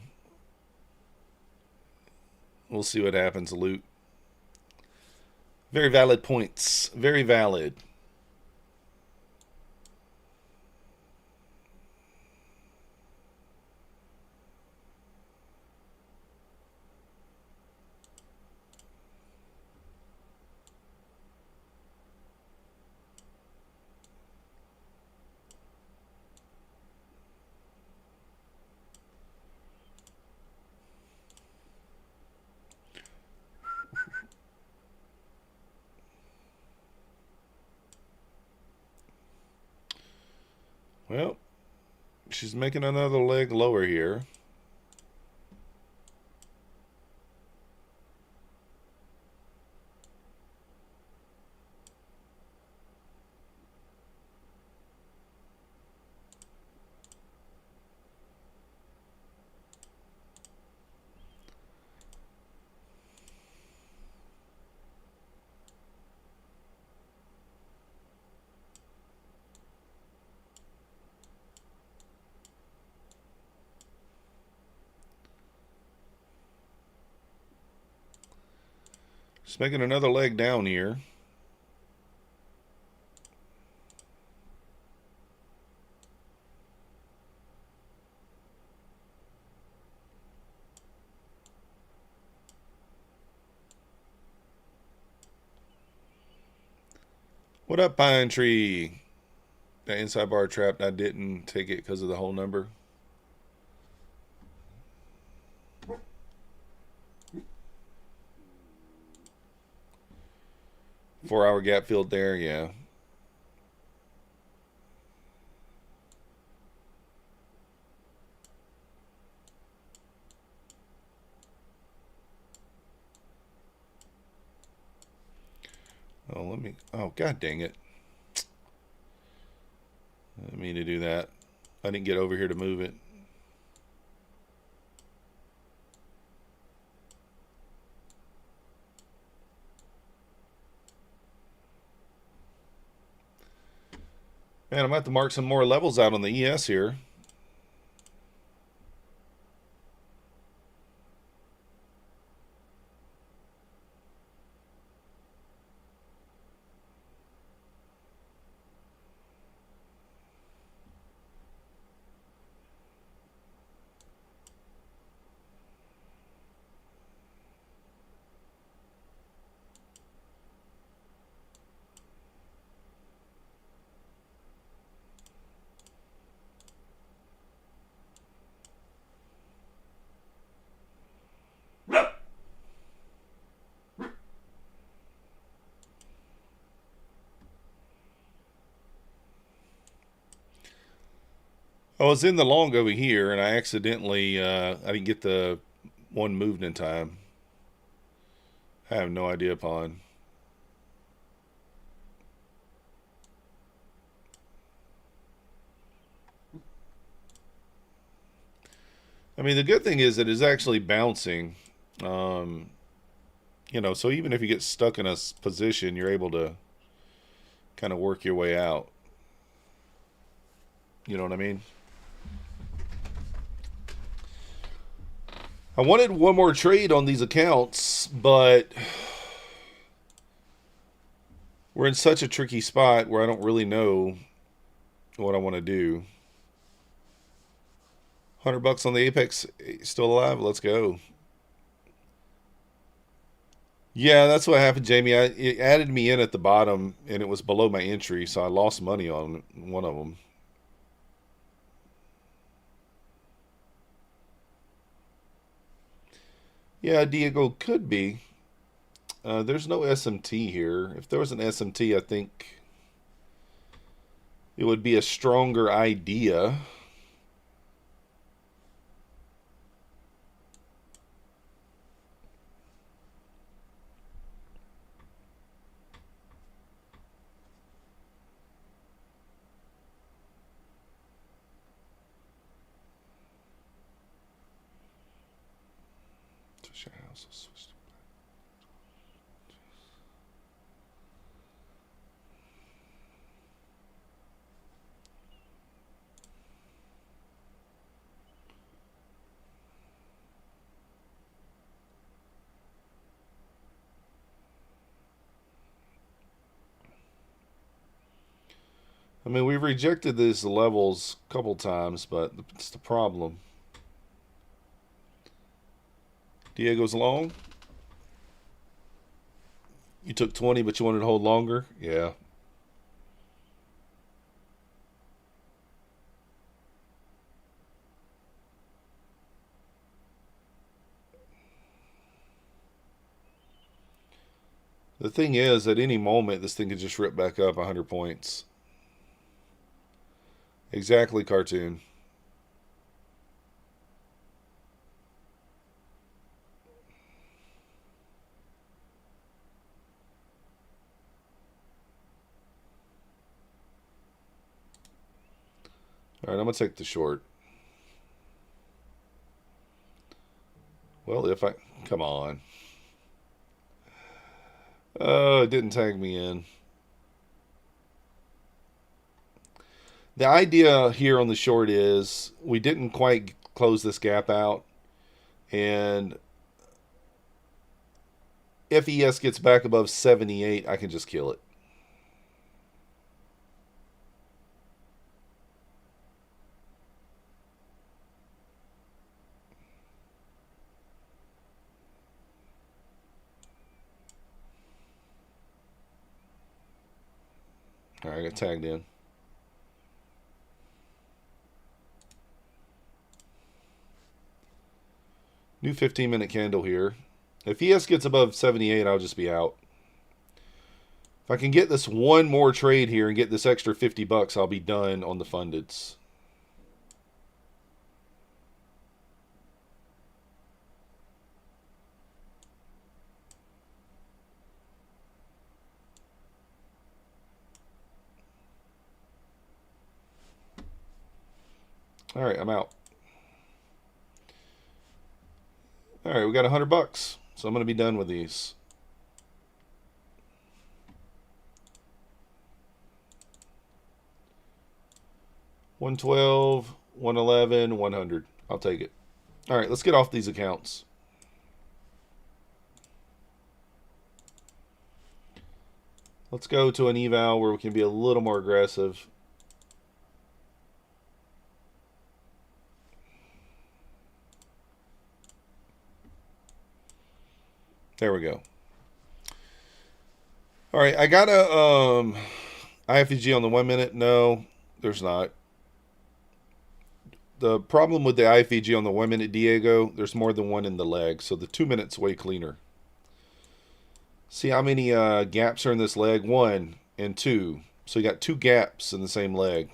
we'll see what happens, Luke. Very valid points. Very valid. Well, she's making another leg lower here. Just making another leg down here. What up, Pine Tree? That inside bar trapped. I didn't take it because of the whole number. Four-hour gap filled there, yeah. Oh, let me. Oh, god dang it! I didn't mean to do that. I didn't get over here to move it. Man, I'm going to have to mark some more levels out on the ES here. I was in the long over here, and I accidentally, I didn't get the one moved in time. I have no idea upon. I mean, the good thing is that it's actually bouncing. You know, so even if you get stuck in a position, you're able to kind of work your way out. You know what I mean? I wanted one more trade on these accounts, but we're in such a tricky spot where I don't really know what I want to do. $100 on the Apex, still alive? Let's go. Yeah, that's what happened, Jamie. It added me in at the bottom, and it was below my entry, so I lost money on one of them. Yeah, Diego, could be. There's no SMT here. If there was an SMT, I think it would be a stronger idea. I mean, we've rejected these levels a couple times, but it's the problem. Diego's long. You took 20, but you wanted to hold longer? Yeah. The thing is, at any moment, this thing could just rip back up 100 points. Exactly, cartoon. All right, I'm going to take the short. Well, if I... Come on. Oh, it didn't tag me in. The idea here on the short is we didn't quite close this gap out. And if ES gets back above 78, I can just kill it. All right, I got tagged in. New 15-minute candle here. If ES gets above 78, I'll just be out. If I can get this one more trade here and get this extra 50 bucks, I'll be done on the fundeds. All right, I'm out. All right, we got 100 bucks. So I'm going to be done with these. $112, $111, $100. I'll take it. All right, let's get off these accounts. Let's go to an eval where we can be a little more aggressive. There we go. All right, I got a IFEG on the 1 minute. No, there's not. The problem with the IFEG on the 1 minute, Diego, there's more than one in the leg, so the 2 minutes way cleaner. See how many gaps are in this leg? 1 and 2. So you got 2 gaps in the same leg.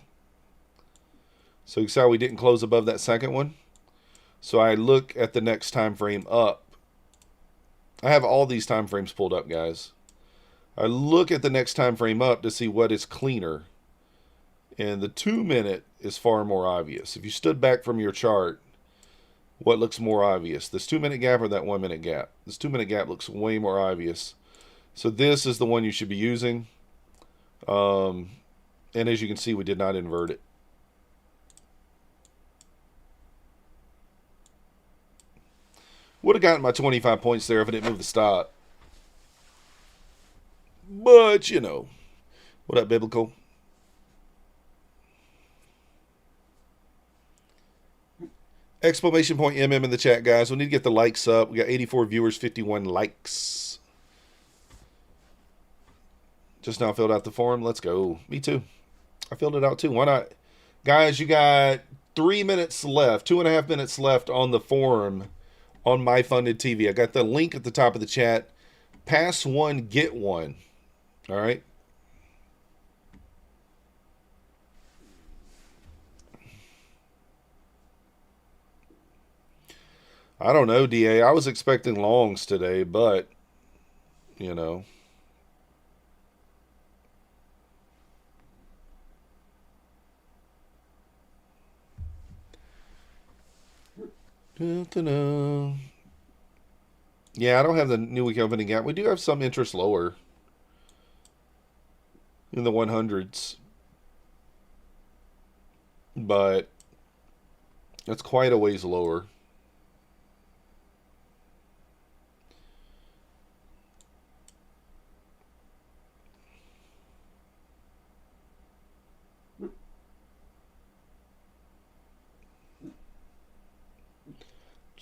So you see how we didn't close above that second one? So I look at the next time frame up. I have all these time frames pulled up, guys. I look at the next time frame up to see what is cleaner. And the 2 minute is far more obvious. If you stood back from your chart, what looks more obvious? This 2 minute gap or that 1 minute gap? This 2 minute gap looks way more obvious. So this is the one you should be using. And as you can see, we did not invert it. Would have gotten my 25 points there if I didn't move the stop. But, you know. What up, Biblical? Exclamation point MM in the chat, guys. We need to get the likes up. We got 84 viewers, 51 likes. Just now filled out the form. Let's go. Me too. I filled it out too. Why not? Guys, you got 3 minutes left, 2.5 minutes left on the forum on My Funded TV. I got the link at the top of the chat. Pass one, get one. All right. I don't know, DA. I was expecting longs today, but, you know. Yeah, I don't have the new week opening gap. We do have some interest lower in the 100s. But that's quite a ways lower.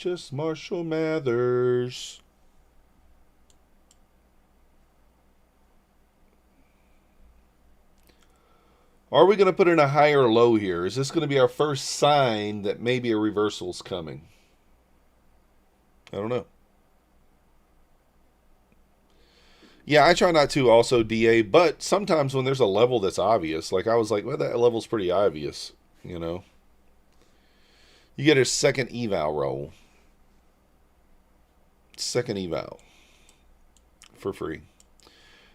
just Marshall Mathers. Are we going to put in a higher low here? Is this going to be our first sign that maybe a reversal's coming? I don't know. Yeah, I try not to also DA, but sometimes when there's a level that's obvious, like I was like, well, that level's pretty obvious, you know. You get a second eval roll. Second eval for free.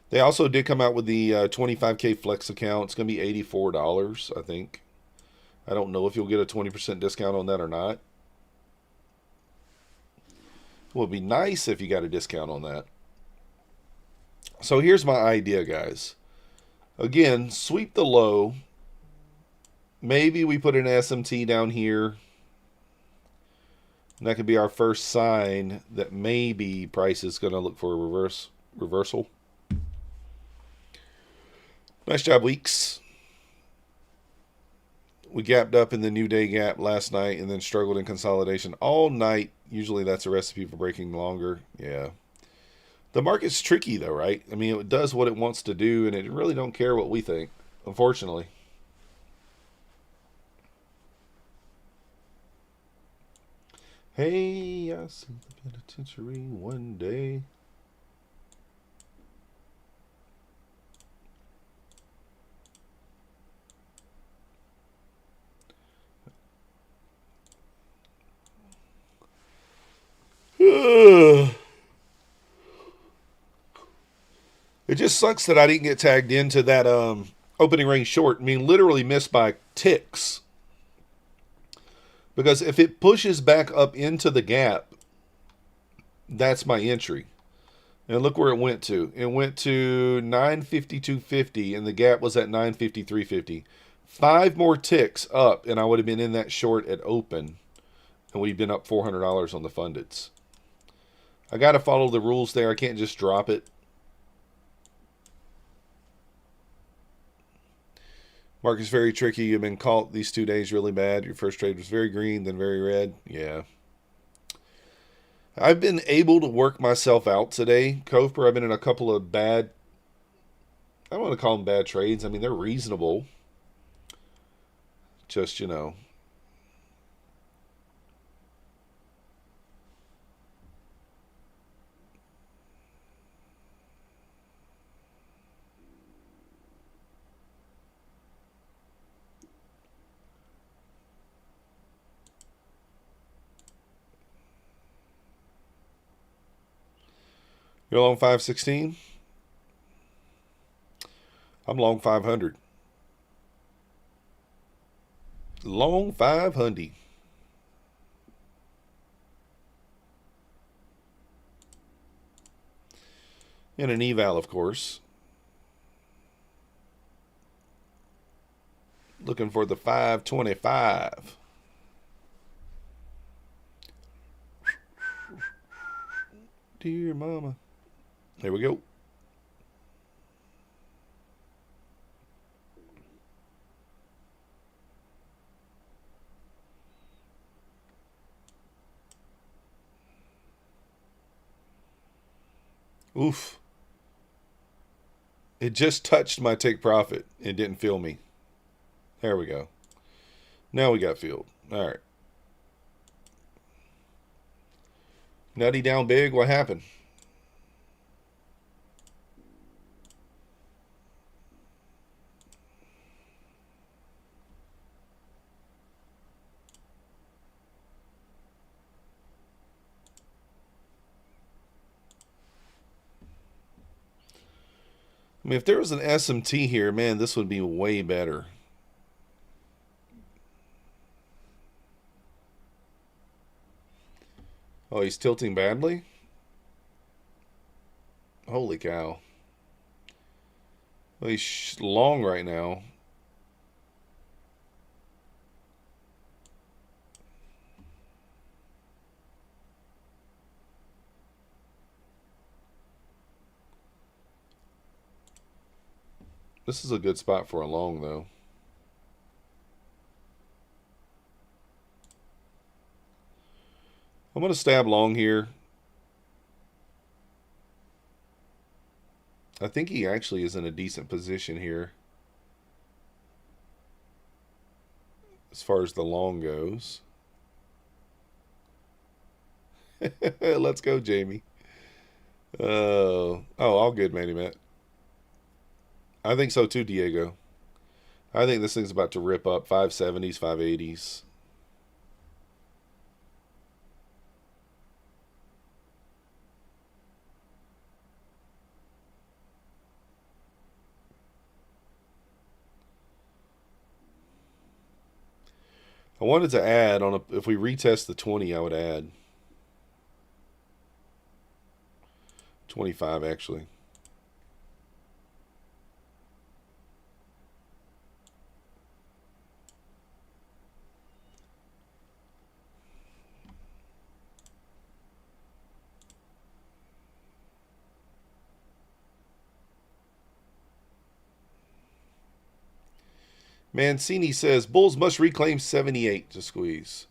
They also did come out with the 25K Flex account. It's going to be $84, I think. I don't know if you'll get a 20% discount on that or not. It would be nice if you got a discount on that. So here's my idea, guys. Again, sweep the low. Maybe we put an SMT down here. And that could be our first sign that maybe price is going to look for a reversal. Nice job, Weeks. We gapped up in the new day gap last night and then struggled in consolidation all night. Usually that's a recipe for breaking longer. Yeah. The market's tricky though, right? I mean, it does what it wants to do and it really don't care what we think, unfortunately. Hey, I see the penitentiary one day. It just sucks that I didn't get tagged into that opening range short. I mean, literally missed by ticks. Because if it pushes back up into the gap, that's my entry. And look where it went to. It went to 952.50 and the gap was at 953.50. 5 more ticks up and I would have been in that short at open. And we've been up $400 on the fundeds. I got to follow the rules there. I can't just drop it. Market's very tricky. You've been caught these 2 days really bad. Your first trade was very green, then very red. Yeah. I've been able to work myself out today. Coveper, I've been in a couple of bad, I don't want to call them bad trades. I mean, they're reasonable. Just, you know. You're long 516? I'm long 500. Long 500. And an eval, of course. Looking for the 525. Dear mama. There we go. Oof. It just touched my take profit. It didn't feel me. There we go. Now we got filled. All right. Nutty down big. What happened? I mean, if there was an SMT here, man, this would be way better. Oh, he's tilting badly? Holy cow. Well, he's long right now. This is a good spot for a long, though. I'm going to stab long here. I think he actually is in a decent position here as far as the long goes. Let's go, Jamie. All good, Manny Matt. I think so too, Diego. I think this thing's about to rip up 570s, 580s. I wanted to add on if we retest the 20, I would add 25 actually. Mancini says Bulls must reclaim 78 to squeeze.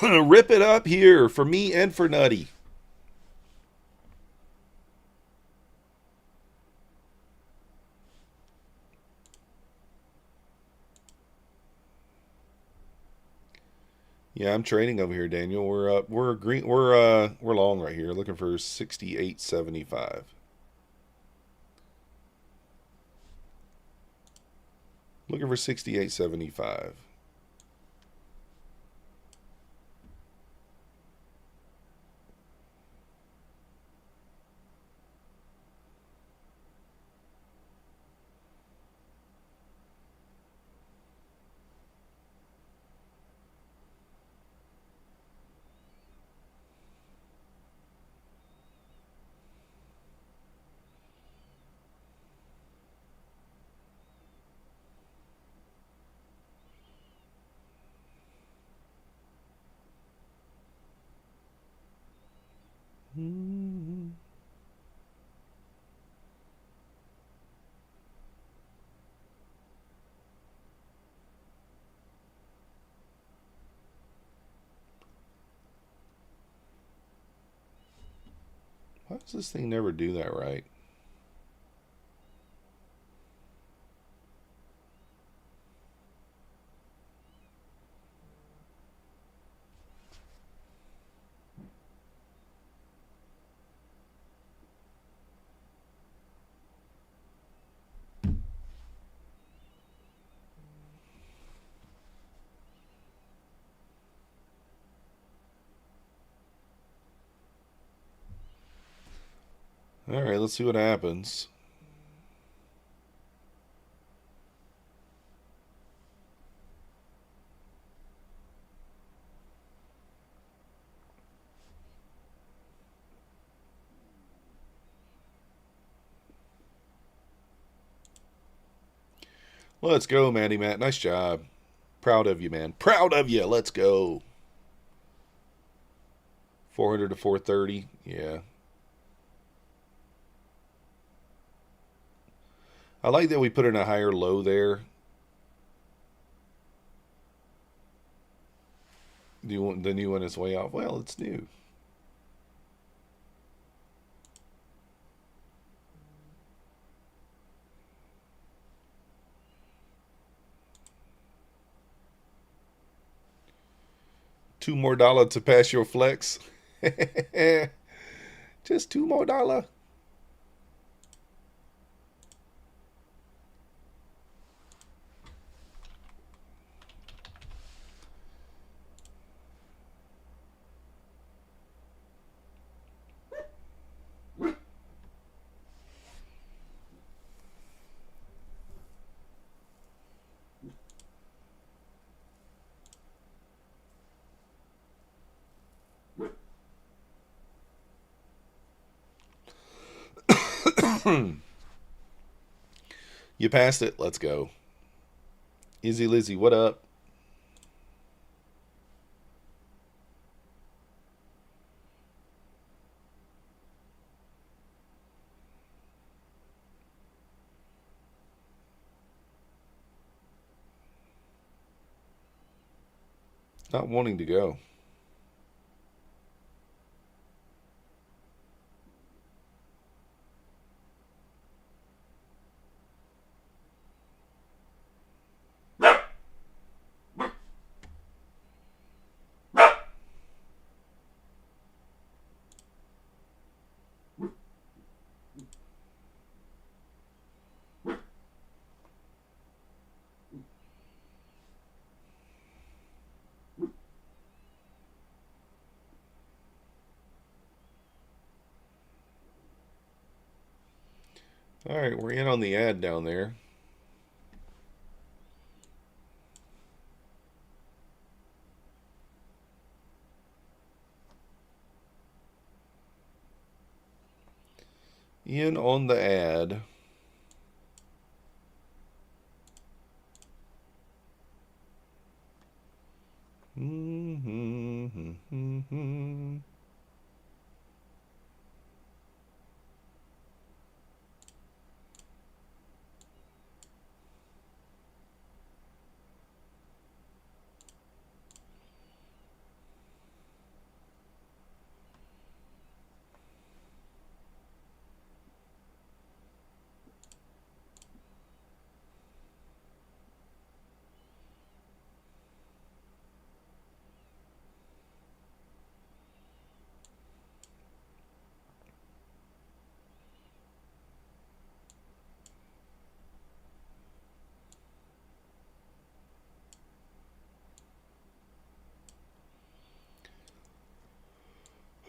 Rip it up here for me and for Nutty. Yeah, I'm trading over here, Daniel. We're long right here, looking for 68.75. Looking for 68.75. Why does this thing never do that right? All right, let's see what happens. Let's go, Matty Matt. Nice job. Proud of you, man. Proud of you. Let's go. 400 to 430. Yeah. I like that we put in a higher low there. The new one is way off. Well, it's new. $2 more to pass your flex. Just $2 more. You passed it. Let's go. Izzy Lizzy, what up? Not wanting to go. All right, we're in on the ad down there. In on the ad.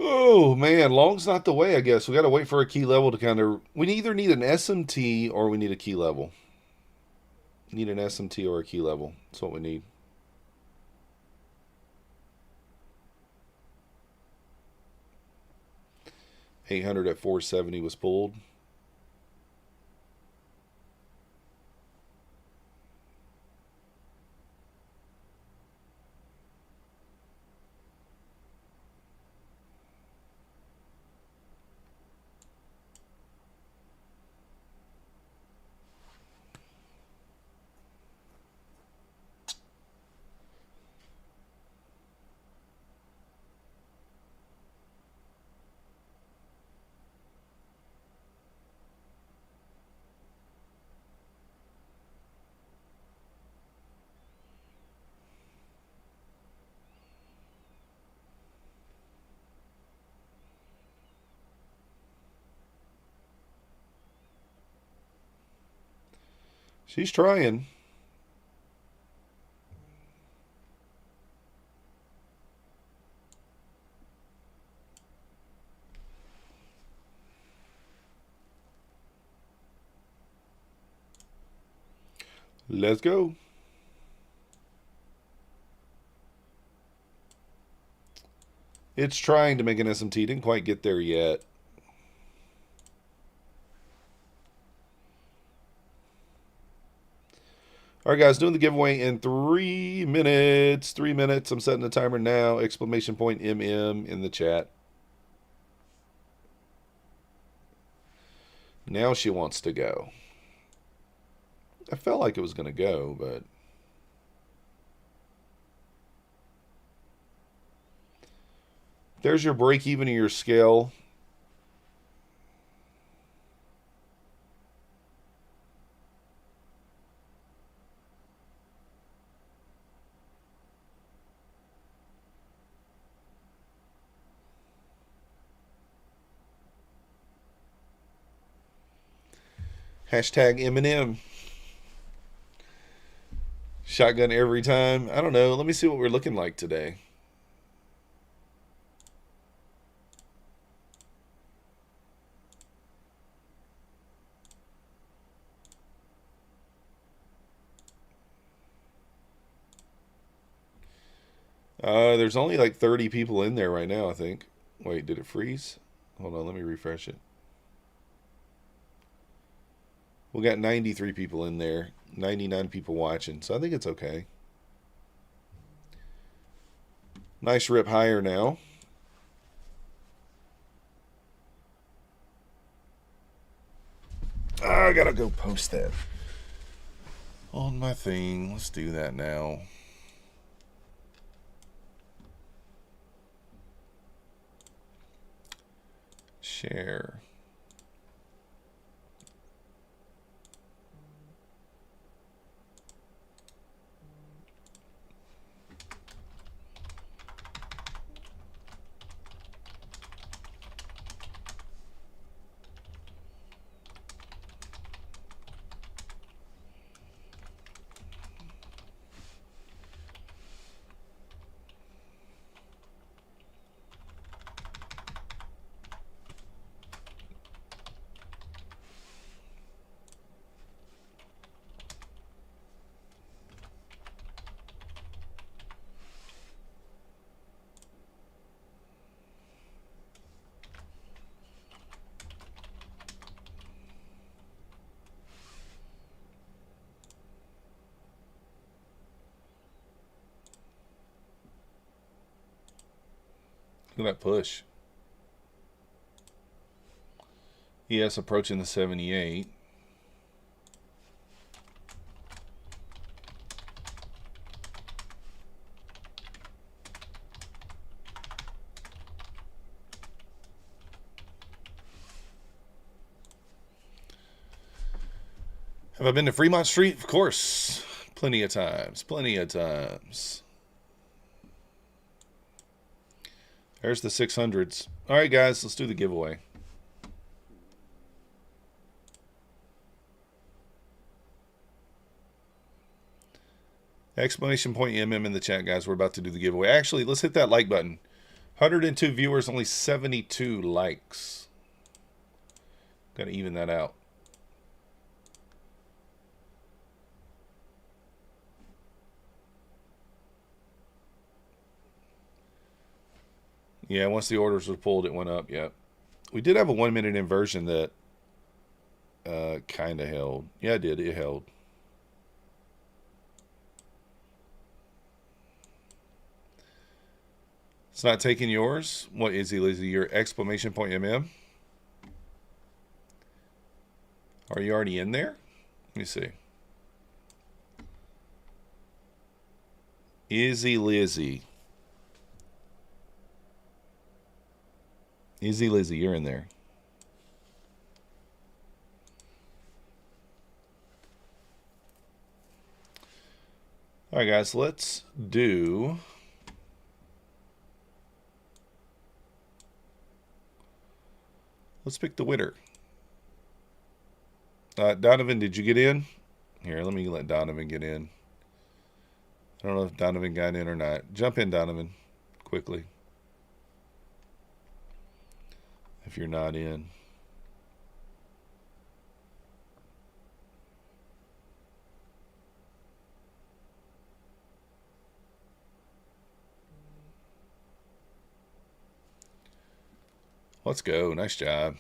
Oh man, long's not the way. I guess we got to wait for a key level to kind of. We either need an SMT or we need a key level. Need an SMT or a key level. That's what we need. 800 at 470 was pulled. She's trying. Let's go. It's trying to make an SMT. Didn't quite get there yet. All right, guys, doing the giveaway in 3 minutes. 3 minutes. I'm setting the timer now. Exclamation point MM in the chat. Now she wants to go. I felt like it was going to go, but... There's your break even of your scale. Hashtag Eminem. Shotgun every time. I don't know. Let me see what we're looking like today. There's only like 30 people in there right now, I think. Wait, did it freeze? Hold on, let me refresh it. We got 93 people in there. 99 people watching, so I think it's okay. Nice rip higher now. I gotta go post that on my thing. Let's do that now. Share. Look at that push. ES approaching the 78. Have I been to Fremont Street? Of course. Plenty of times. Plenty of times. There's the 600s. All right, guys, let's do the giveaway. Exclamation point MM in the chat, guys. We're about to do the giveaway. Actually, let's hit that like button. 102 viewers, only 72 likes. Got to even that out. Yeah, once the orders were pulled, it went up. Yep. We did have a 1 minute inversion that kind of held. Yeah, it did. It held. It's not taking yours. What is he, Lizzie? Your exclamation point MM? Are you already in there? Let me see. Izzy Lizzie. Izzy Lizzie, you're in there. All right, guys, let's do... Let's pick the winner. Donovan, did you get in? Here, let me let Donovan get in. I don't know if Donovan got in or not. Jump in, Donovan, quickly. If you're not in. Let's go. Nice job.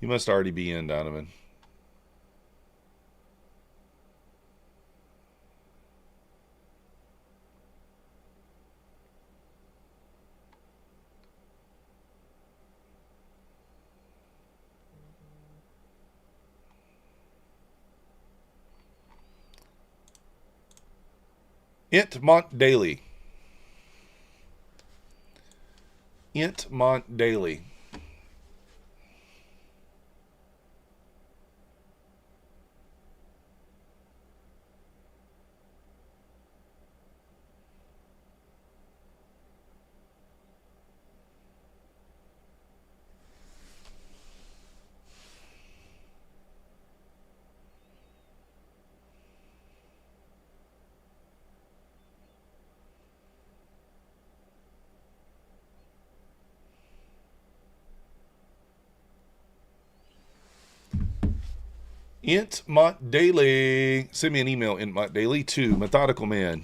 You must already be in, Donovan. Mont Daily. Mont Daily. Mont Daily. Send me an email, Mont Daily, to methodicalman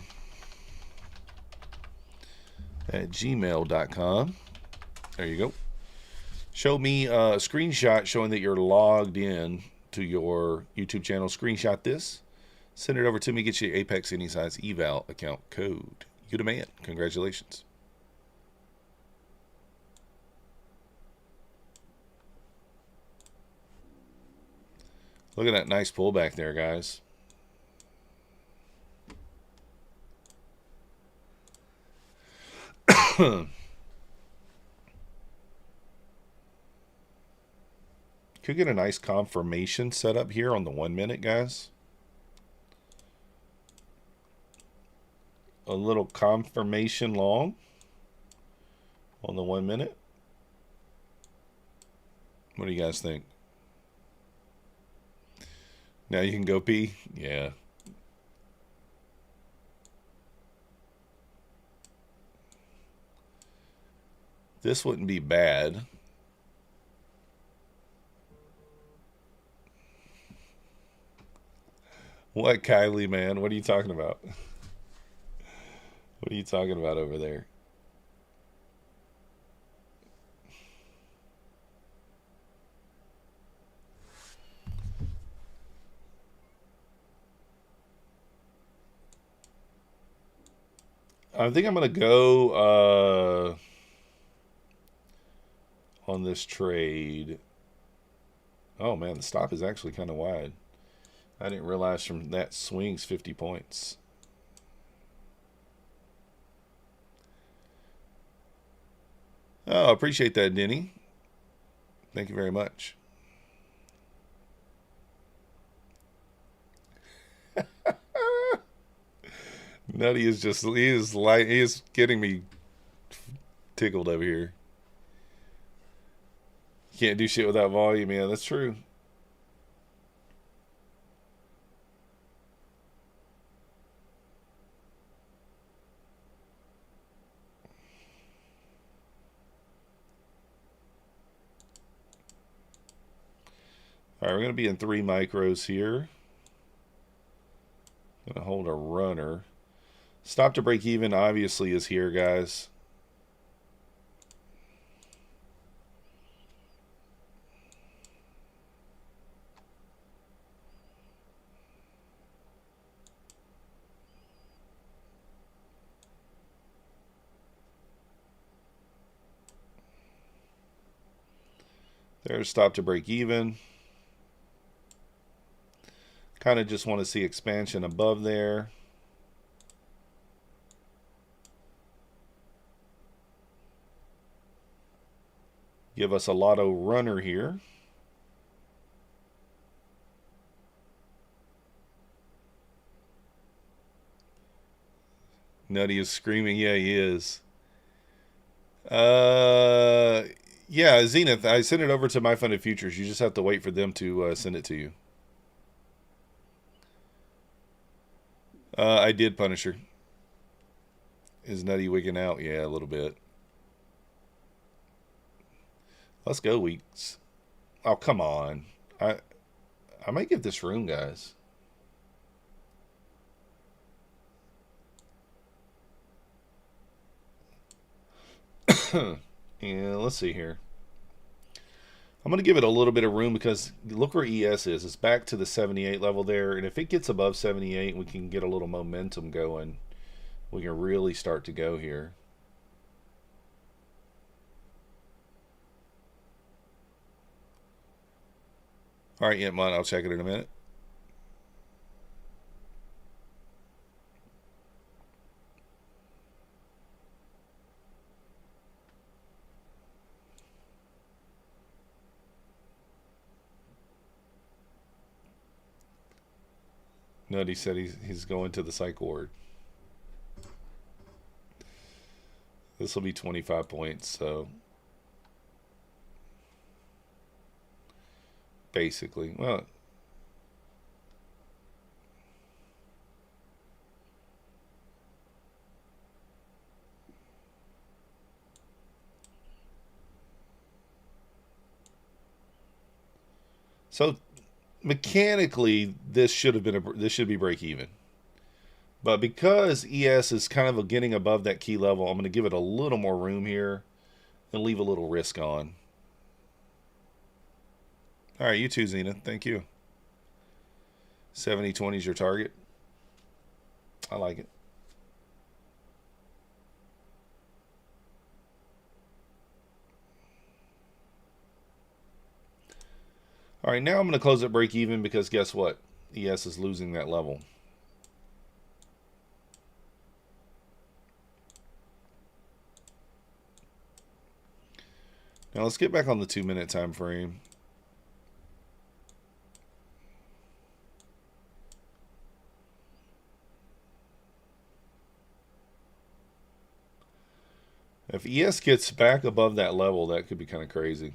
@gmail.com. There you go. Show me a screenshot showing that you're logged in to your YouTube channel. Screenshot this. Send it over to me. Get you Apex Any Size Eval account code. You the man. Congratulations. Look at that nice pullback there, guys. Could get a nice confirmation set up here on the 1 minute, guys. A little confirmation long on the 1 minute. What do you guys think? Now you can go pee? Yeah. This wouldn't be bad. What, Kylie, man? What are you talking about? What are you talking about over there? I think I'm going to go on this trade. Oh, man, the stop is actually kind of wide. I didn't realize from that swing's 50 points. Oh, appreciate that, Denny. Thank you very much. Nutty is just, he is getting me tickled over here. You can't do shit without volume, man. That's true. All right, we're going to be in 3 micros here. Going to hold a runner. Stop to break even obviously is here, guys. There's stop to break even. Kind of just want to see expansion above there. Give us a lotto runner here. Nutty is screaming. Yeah, he is. Yeah, Zenith, I sent it over to My Funded Futures. You just have to wait for them to send it to you. I did, Punisher. Is Nutty wigging out? Yeah, a little bit. Let's go, Weeks. Oh, come on. I might give this room, guys. And let's see here. I'm going to give it a little bit of room because look where ES is. It's back to the 78 level there. And if it gets above 78, we can get a little momentum going. We can really start to go here. All right, Yentmon, I'll check it in a minute. Nutty said he's going to the psych ward. This will be 25 points, so basically, well, so mechanically this should be break even. But because ES is kind of getting above that key level, I'm going to give it a little more room here and leave a little risk on. All right, you too, Zenith. Thank you. 70-20 is your target. I like it. All right, now I'm going to close at break even because guess what? ES is losing that level. Now let's get back on the 2-minute time frame. If ES gets back above that level, that could be kind of crazy.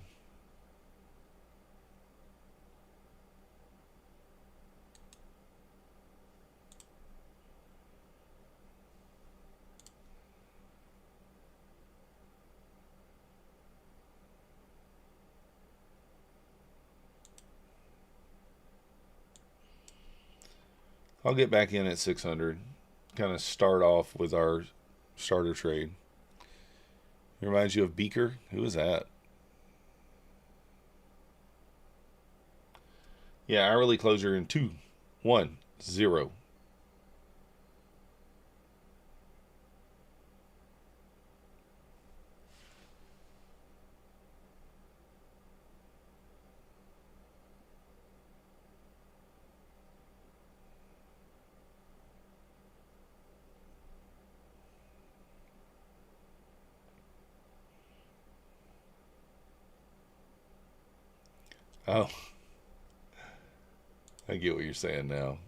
I'll get back in at 600. Kind of start off with our starter trade. It reminds you of Beaker. Who is that? Yeah, hourly closure in 2, 1, 0. Oh, I get what you're saying now.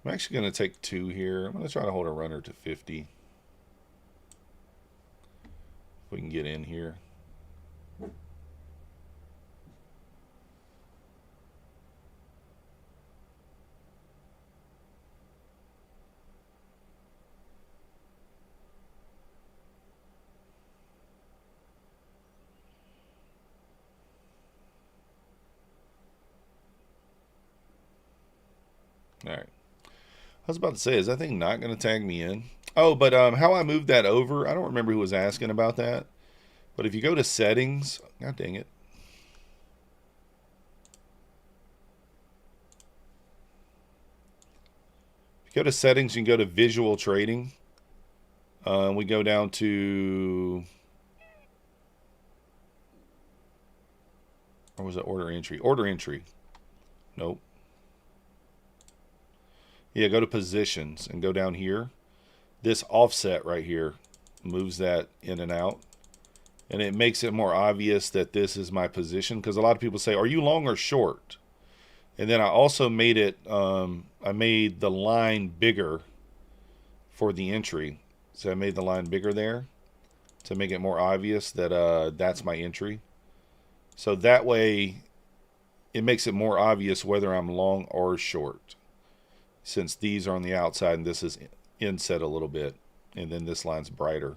I'm actually going to take 2 here. I'm going to try to hold a runner to 50. If we can get in here. All right. I was about to say, is that thing not going to tag me in? Oh, but how I moved that over, I don't remember who was asking about that. But if you go to settings, god dang it. If you go to settings, you can go to visual trading. We go down to, or was it order entry? Order entry. Nope. Yeah, go to positions and go down here. This offset right here moves that in and out. And it makes it more obvious that this is my position. Because a lot of people say, are you long or short? And then I also made it, I made the line bigger for the entry. So I made the line bigger there to make it more obvious that that's my entry. So that way it makes it more obvious whether I'm long or short. Since these are on the outside and this is inset a little bit, and then this line's brighter.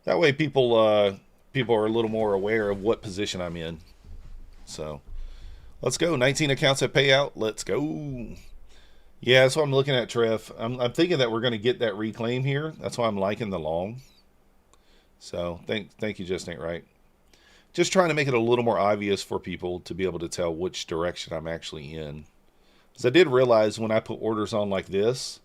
That way people are a little more aware of what position I'm in. So let's go. 19 accounts at payout. Let's go. Yeah, that's what I'm looking at, Trev. I'm thinking that we're going to get that reclaim here. That's why I'm liking the long. So thank you, Just Ain't Right. Just trying to make it a little more obvious for people to be able to tell which direction I'm actually in. Because I did realize when I put orders on like this,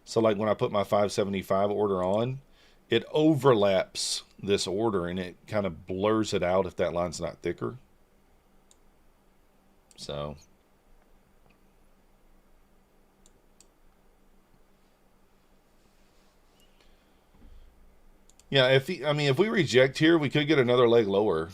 so like when I put my 575 order on, it overlaps this order and it kind of blurs it out if that line's not thicker. So yeah, if we reject here, we could get another leg lower.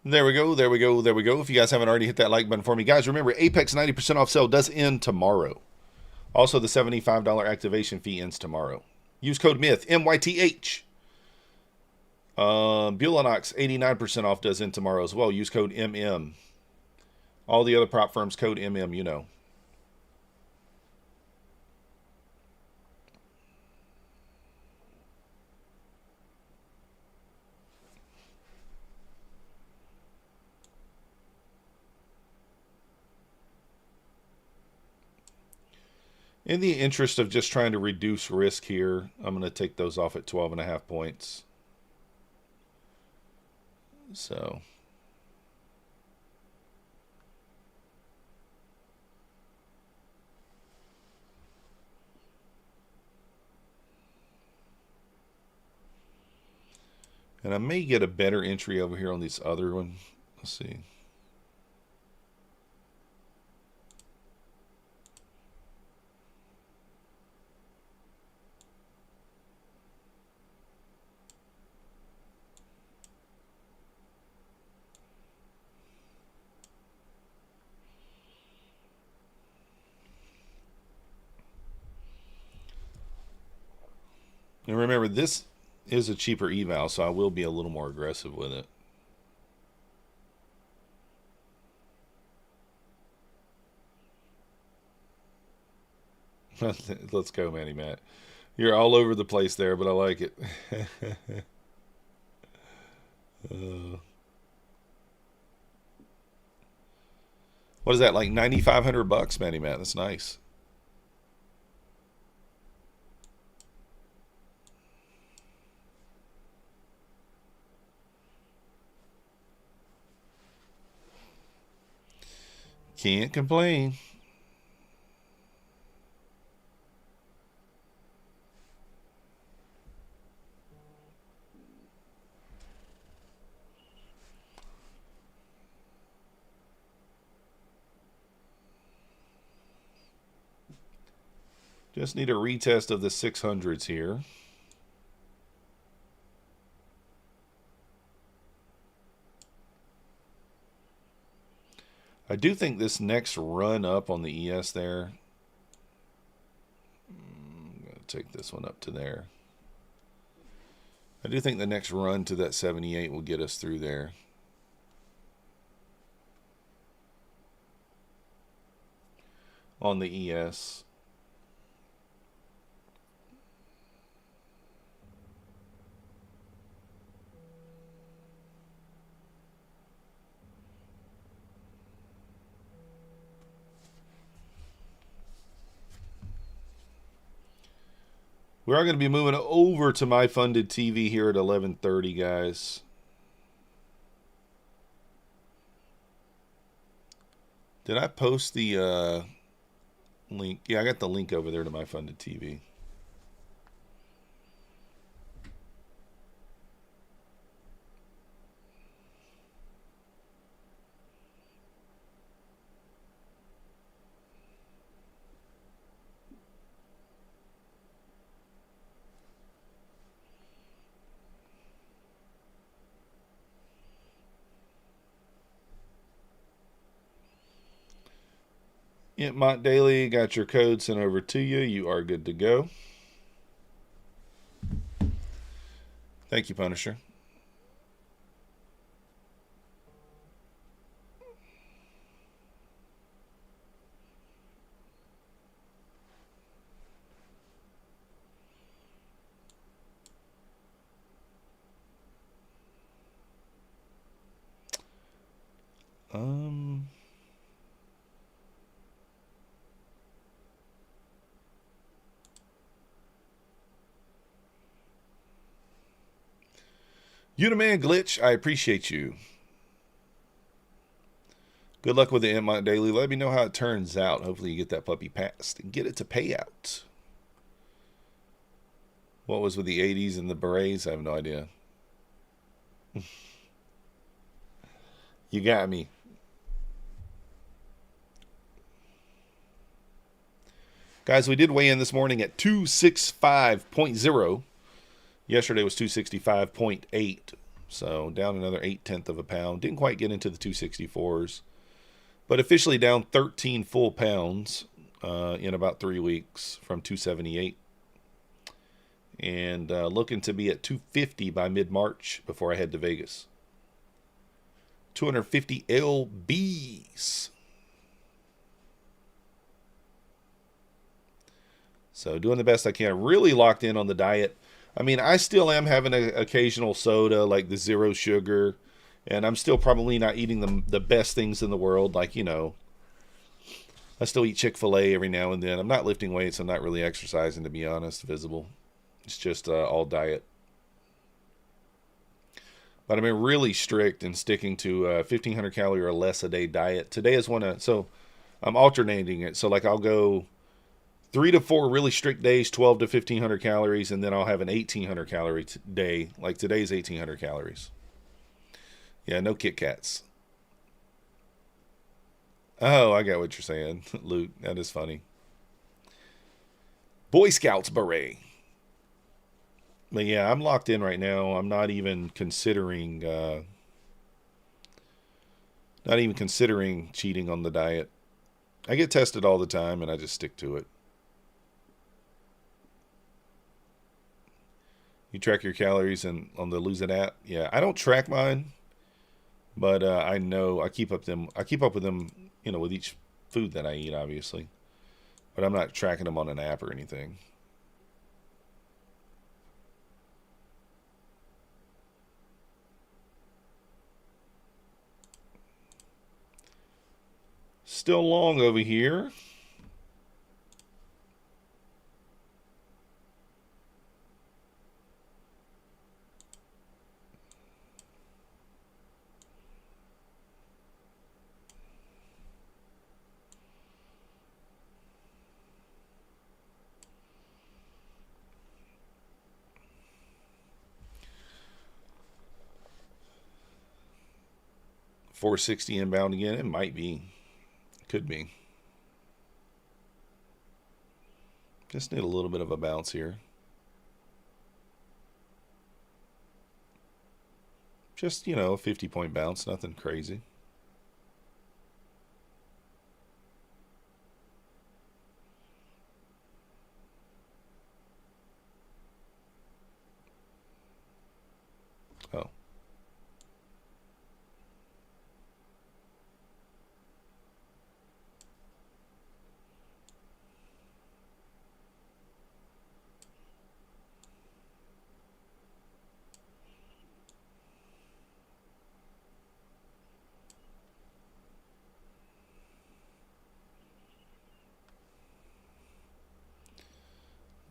There we go, there we go, there we go. If you guys haven't already hit that like button for me. Guys, remember, Apex 90% off sale does end tomorrow. Also, the $75 activation fee ends tomorrow. Use code MYTH, MYTH. Bulanox, 89% off does end tomorrow as well. Use code MM. All the other prop firms, code MM, you know. In the interest of just trying to reduce risk here, I'm going to take those off at 12.5 points. So. And I may get a better entry over here on this other one. Let's see. And remember, this is a cheaper eval, so I will be a little more aggressive with it. Let's go, Manny Matt. You're all over the place there, but I like it. What is that, like $9,500, Manny Matt? That's nice. Can't complain. Just need a retest of the 600s here. I do think this next run up on the ES there, I'm going to take this one up to there. I do think the next run to that 78 will get us through there. On the ES. We are going to be moving over to my funded TV here at 11:30, guys. Did I post the link? Yeah, I got the link over there to my funded TV. Yep, Mont Daily, got your code sent over to you. You are good to go. Thank you, Punisher. Uniman Glitch, I appreciate you. Good luck with the Mont Daily. Let me know how it turns out. Hopefully you get that puppy passed and get it to payout. What was with the 80s and the berets? I have no idea. You got me. Guys, we did weigh in this morning at 265.0. Yesterday was 265.8, so down another 0.8 of a pound. Didn't quite get into the 264s, but officially down 13 full pounds. in about 3 weeks from 278. And looking to be at 250 by mid-March before I head to Vegas. 250 LBs. So doing the best I can. Really locked in on the diet. I mean, I still am having an occasional soda, like the zero sugar. And I'm still probably not eating the best things in the world. Like, you know, I still eat Chick-fil-A every now and then. I'm not lifting weights. I'm not really exercising, to be honest, visible. It's just all diet. But I've been really strict in sticking to 1,500 calorie or less a day diet. Today is one of, so I'm alternating it. So like I'll go 3 to 4 really strict days, 12 to 1,500 calories, and then I'll have an 1,800 calorie day. Like today's 1,800 calories. Yeah, no Kit Kats. Oh, I got what you're saying, Luke. That is funny. Boy Scouts beret. But yeah, I'm locked in right now. I'm not even considering cheating on the diet. I get tested all the time and I just stick to it. You track your calories on the Lose It app? Yeah, I don't track mine, but I know I keep up with them, you know, with each food that I eat, obviously. But I'm not tracking them on an app or anything. Still long over here. $460 inbound again. It might be. Could be. Just need a little bit of a bounce here. Just, you know, a 50-point bounce. Nothing crazy. Oh.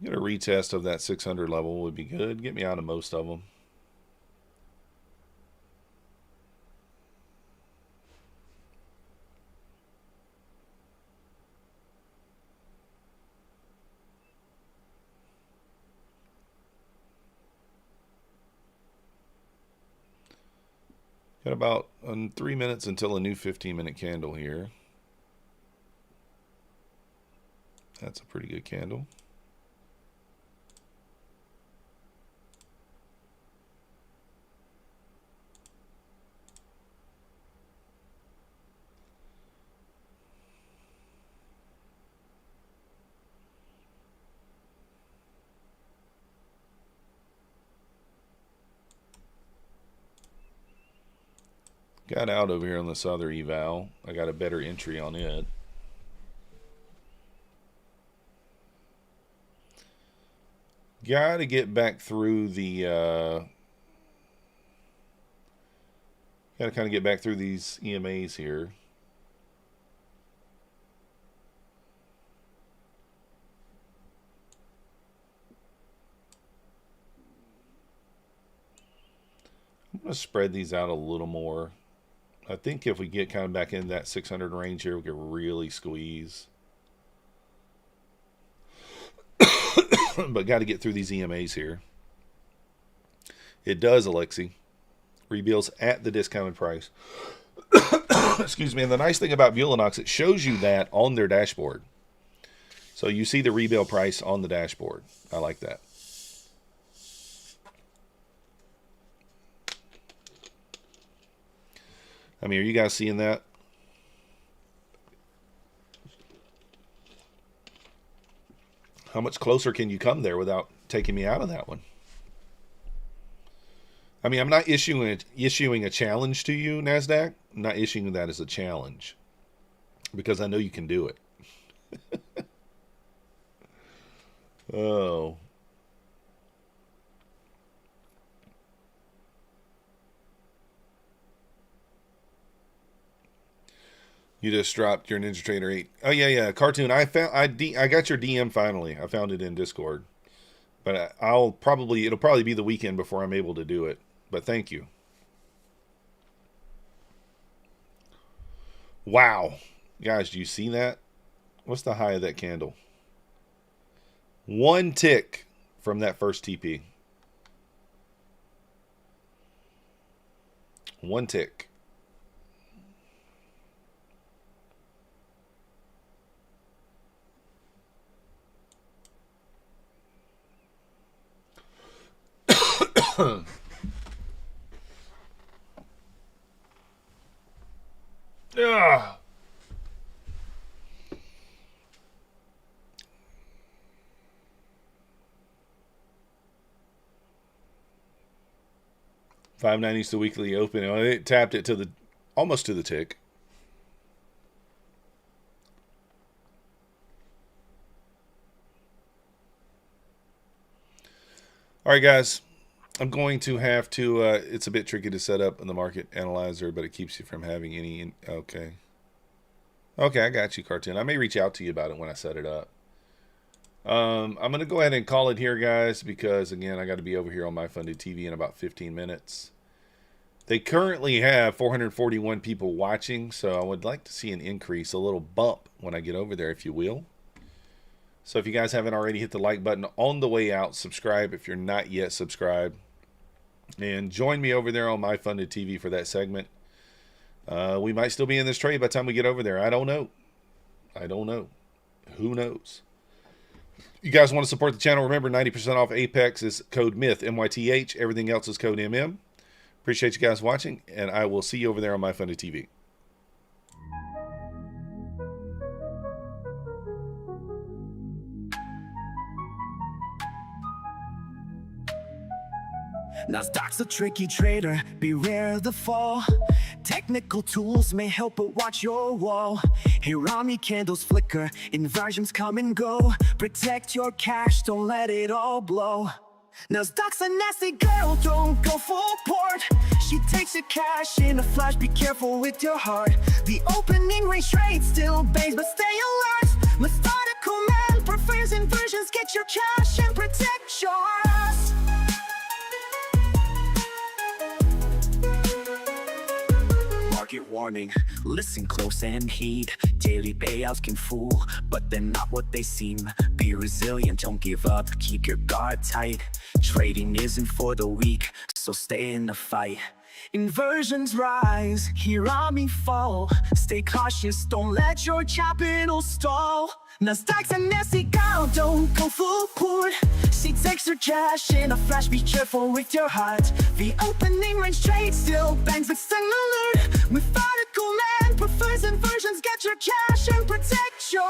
Get a retest of that 600 level would be good. Get me out of most of them. Got about 3 minutes until a new 15-minute candle here. That's a pretty good candle. Got out over here on this other eval. I got a better entry on it. Got to get back through the got to kind of get back through these EMAs here. I'm going to spread these out a little more. I think if we get kind of back in that 600 range here, we can really squeeze. But got to get through these EMAs here. It does, Alexi. Rebills at the discounted price. Excuse me. And the nice thing about Bulenox, it shows you that on their dashboard. So you see the rebill price on the dashboard. I like that. I mean, are you guys seeing that? How much closer can you come there without taking me out of that one? I mean, I'm not issuing a challenge to you, Nasdaq. I'm not issuing that as a challenge because I know you can do it. Oh. You just dropped your Ninja Trader 8. Oh yeah, cartoon. I got your DM finally. I found it in Discord. But it'll probably be the weekend before I'm able to do it. But thank you. Wow. Guys, do you see that? What's the high of that candle? One tick from that first TP. One tick. Ugh. $5.90 the weekly open. It tapped it to the almost to the tick. All right, guys. I'm going to have to, it's a bit tricky to set up in the market analyzer, but it keeps you from having any, okay. Okay, I got you, Cartoon. I may reach out to you about it when I set it up. I'm going to go ahead and call it here, guys, because, again, I got to be over here on My Funded TV in about 15 minutes. They currently have 441 people watching, so I would like to see an increase, a little bump when I get over there, if you will. So if you guys haven't already, hit the like button on the way out. Subscribe if you're not yet subscribed. And join me over there on My Funded TV for that segment. We might still be in this trade by the time we get over there. I don't know. I don't know. Who knows? You guys want to support the channel? Remember, 90% off Apex is code MYTH, M-Y-T-H. Everything else is code M-M. Appreciate you guys watching, and I will see you over there on My Funded TV. Nasdaq's a tricky trader, beware the fall. Technical tools may help, but watch your wall. Hirami candles flicker, inversions come and go. Protect your cash, don't let it all blow. Nasdaq's a nasty girl, don't go full port. She takes your cash in a flash, be careful with your heart. The opening range trade still bangs, but stay alert. Methodical man prefers inversions, get your cash and protect yours. Market warning, listen close and heed. Daily payouts can fool, but they're not what they seem. Be resilient, don't give up, keep your guard tight. Trading isn't for the weak, so stay in the fight. Inversions rise, Hirami fall. Stay cautious, don't let your capital stall. Nasdaq's a nasty girl, don't go full port. She takes her cash in a flash, be careful with your heart. The opening range trade still bangs, but stay alert. Methodical man prefers inversions, get your cash and protect your